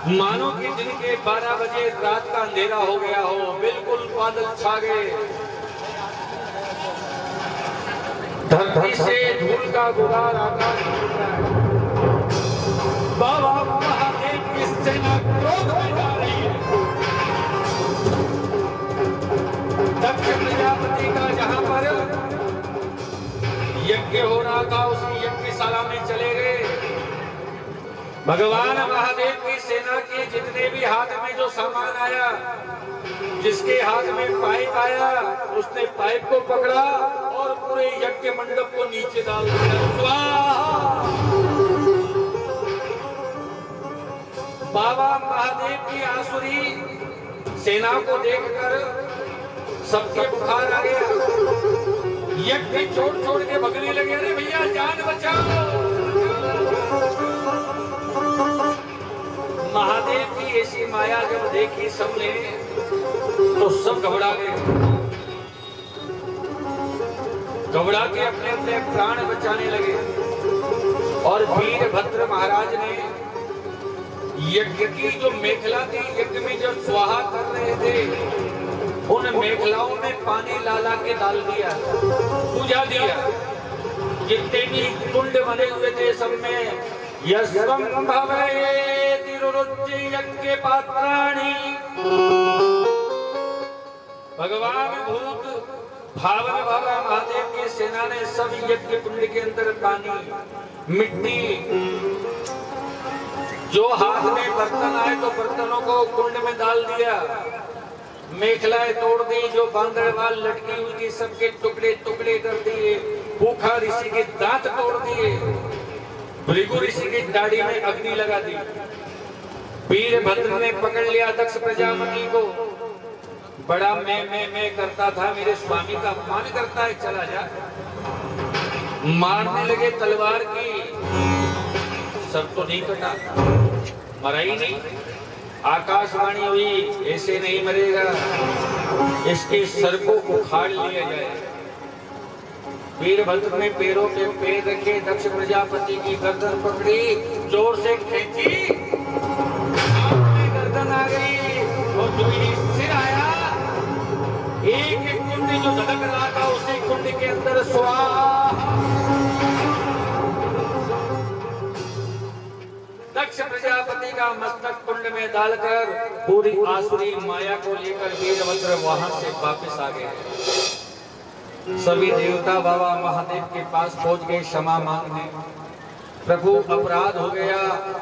मानो कि दिन के 12 बजे रात का अंधेरा हो गया हो, बिल्कुल बादल छा गए। धरती से धूल का गुबार आकाश में उड़ रहा है। बाबा महादेव की सेना क्रोध में जा रही है। दक्ष प्रजापति का जहां पर यज्ञ हो रहा था, उसी यज्ञशाला में चले गए। भगवान महादेव की सेना के जितने भी हाथ में जो सामान आया, जिसके हाथ में पाइप आया, उसने पाइप को पकड़ा और पूरे यज्ञ मंडप को नीचे डाल दिया। बाबा महादेव की आसुरी सेना को देखकर सबके बुखार आ गया। यज्ञ छोड़ छोड़ के भगने लगे। अरे भैया जान बचाओ। महादेव की ऐसी माया जब देखी सबने तो सब घबरा गए। घबरा के अपने अपने प्राण बचाने लगे। और वीरभद्र महाराज ने यज्ञ की जो मेखला थी, यज्ञ में जब स्वाहा कर रहे थे, उन मेखलाओं में पानी लाला के डाल दिया, पूजा दिया। जितने भी कुंड बने हुए थे सब में यस्वं भवेति रुरुचि यज्ञ पात्राणि। भगवान भूत भावन बाबा महादेव की सेना ने सब यज्ञ कुंड के अंदर पानी, मिट्टी, जो हाथ में बर्तन आए तो बर्तनों को कुंड में डाल दिया। मेखलाएं तोड़ दी, जो बांदरवाल लटकी हुई थी सबके टुकड़े टुकड़े कर दिए। भूखा ऋषि के दांत तोड़ दिए। भृगु ऋषि की दाढ़ी में अग्नि लगा दी। वीरभद्र ने पकड़ लिया दक्ष प्रजापति को। बड़ा मैं करता था, मेरे स्वामी का अपमान करता है, चला जा। मारने लगे तलवार की। सर तो नहीं कटा, मरा ही नहीं। आकाशवाणी हुई, ऐसे नहीं मरेगा, इसके सर को उखाड़ लिया जाए। वीरभद्र ने पैरों पे पैर रखे, दक्ष प्रजापति की गर्दन पकड़ी, जोर से खींची, गर्दन आ गई और जो ही सिर आया, एक एक कुंड जो धड़क रहा था उसी कुंड के अंदर स्वाहा। दक्ष का मस्तक कुंड में डालकर पूरी आसुरी माया को लेकर वीरभद्र वहां से वापस आ गए। सभी देवता बाबा महादेव के पास पहुंच गए क्षमा मांगने। प्रभु अपराध हो गया,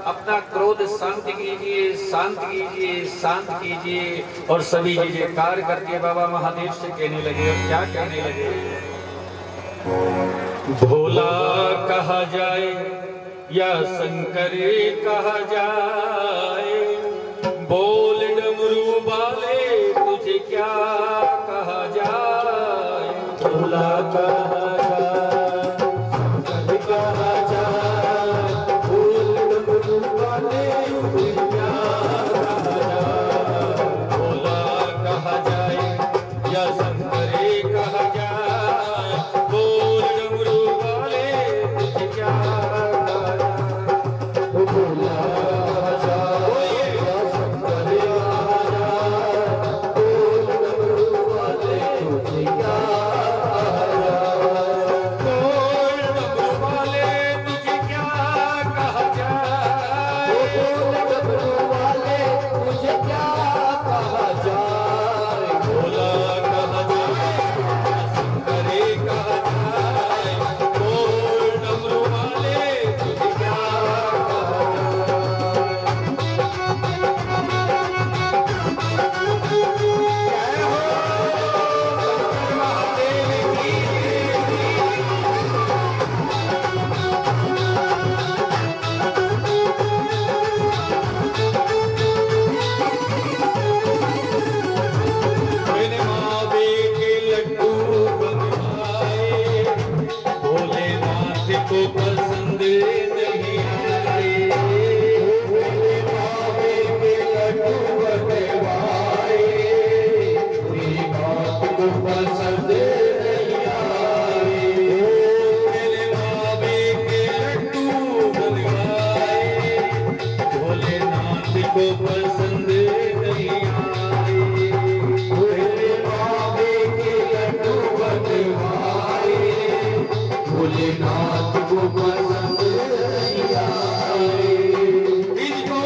अपना क्रोध शांत कीजिए, शांत कीजिए, शांत कीजिए। और सभी जयकार करके बाबा महादेव से कहने लगे। और क्या कहने लगे? भोला कहा जाए या शंकर कहा जाए, बोल डमरू वाले तुझे क्या कहा जाए। भोला कहा जाए, शंकर कहा जाए, बोल डमरू वाले तुझे क्या कहा जाए। भोला कहा जाए या शंकर कहा जाए, बोल डमरू वाले तुझे क्या कहा जाए। भोला कहा जाए या शंकर कहा जाए, बोल डमरू वाले तुझे क्या कहा जाए। बोल डमरू वाले तुझे क्या कहा जाए। बोल डमरू वाले तुझे क्या कहा जाए। भोला कहा जाए या शंकर कहा जाए, बोल डमरू वाले तुझे क्या कहा मैंने मावे के लड्डू बनवाए, भोलेनाथ को पसंद नहीं आए। मेरे बाबे के लड्डू बनवाए, मेरी बात को पसंद नहीं आए। मेरे मावे के लड्डू बनवाए, भोलेनाथ को पसंद नहीं आए। मेरे बाबे के लड्डू बनवाए, भोलेनाथ को पसंद नहीं आए। इनको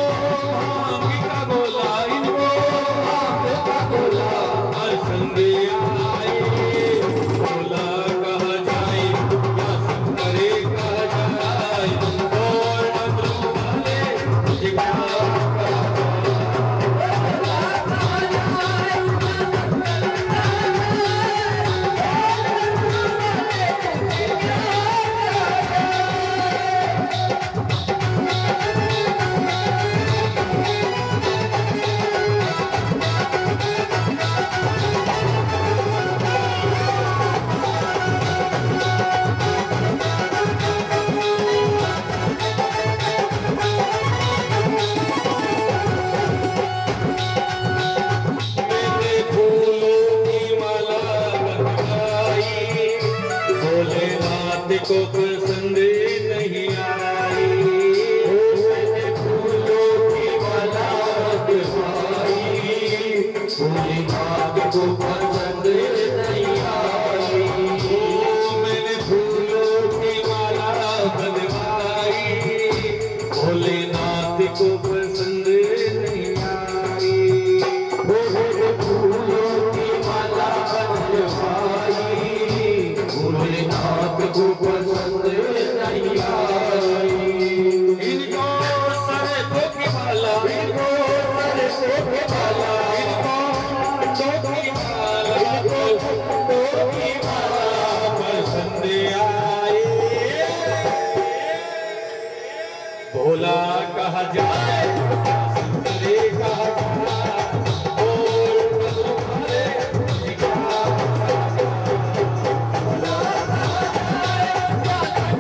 भांग का गोला, इनको भांग का गोला पसंद आए। भोला कहा जाए या शंकर कहा जाए, बोल डमरू वाले तुझे क्या कहा मैंने फूलों की माला बनवाई, भोलेनाथ को पसंद नहीं आई। मैंने फूलों की माला बनवाई, भोलेनाथ को पसंद नहीं आई। मैंने फूलों की माला बनवाई, भोलेनाथ को पसंद नहीं आई। मैंने फूलों की माला बनवाई, भोलेनाथ को पसंद नहीं आई। इनको सरसों की माला, इनको सरसों की माला, इनको फूलों की माला, फूलों की माला पसंद आई। भोला कहा जाए या शंकर कहा जाए, बोल डमरू वाले तुझे क्या कहा जाए। भोला कहा जाए या शंकर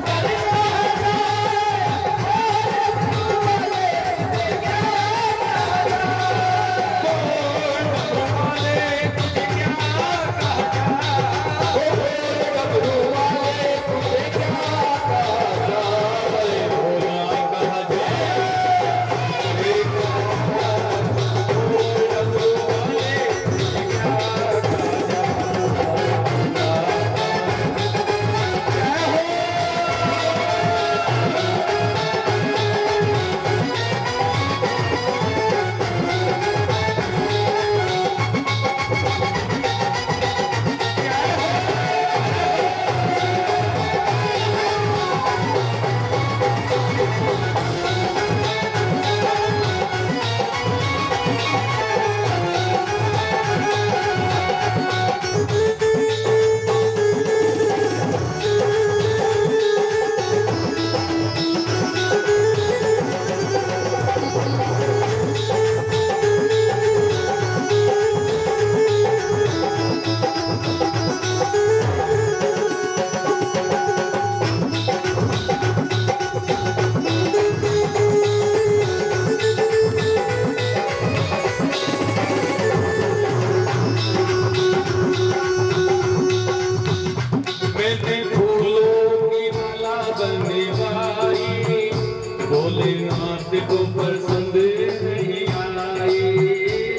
को पसंद नहीं आई।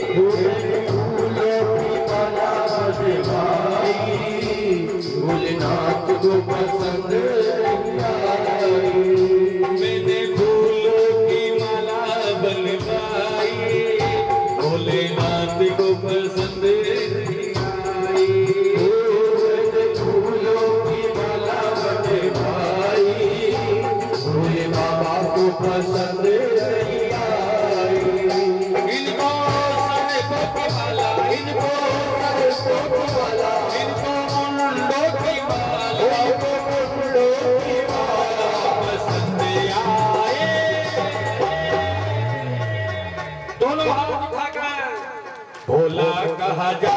फूलों की माला बनवाई, भोलेनाथ को पसंद नहीं आई। मैंने फूलों की माला बनवाई, भोलेनाथ को पसंद नहीं आई। मैंने फूलों की माला बनवाई, भोले बाबा को पसंद नहीं आई। इनको सड़कों की माला, इनको सड़कों की माला, इनको मुंडों की माला, इनको मुंडों की माला पसंद आए। दोनों हाथ उठाकर भोला कहा जा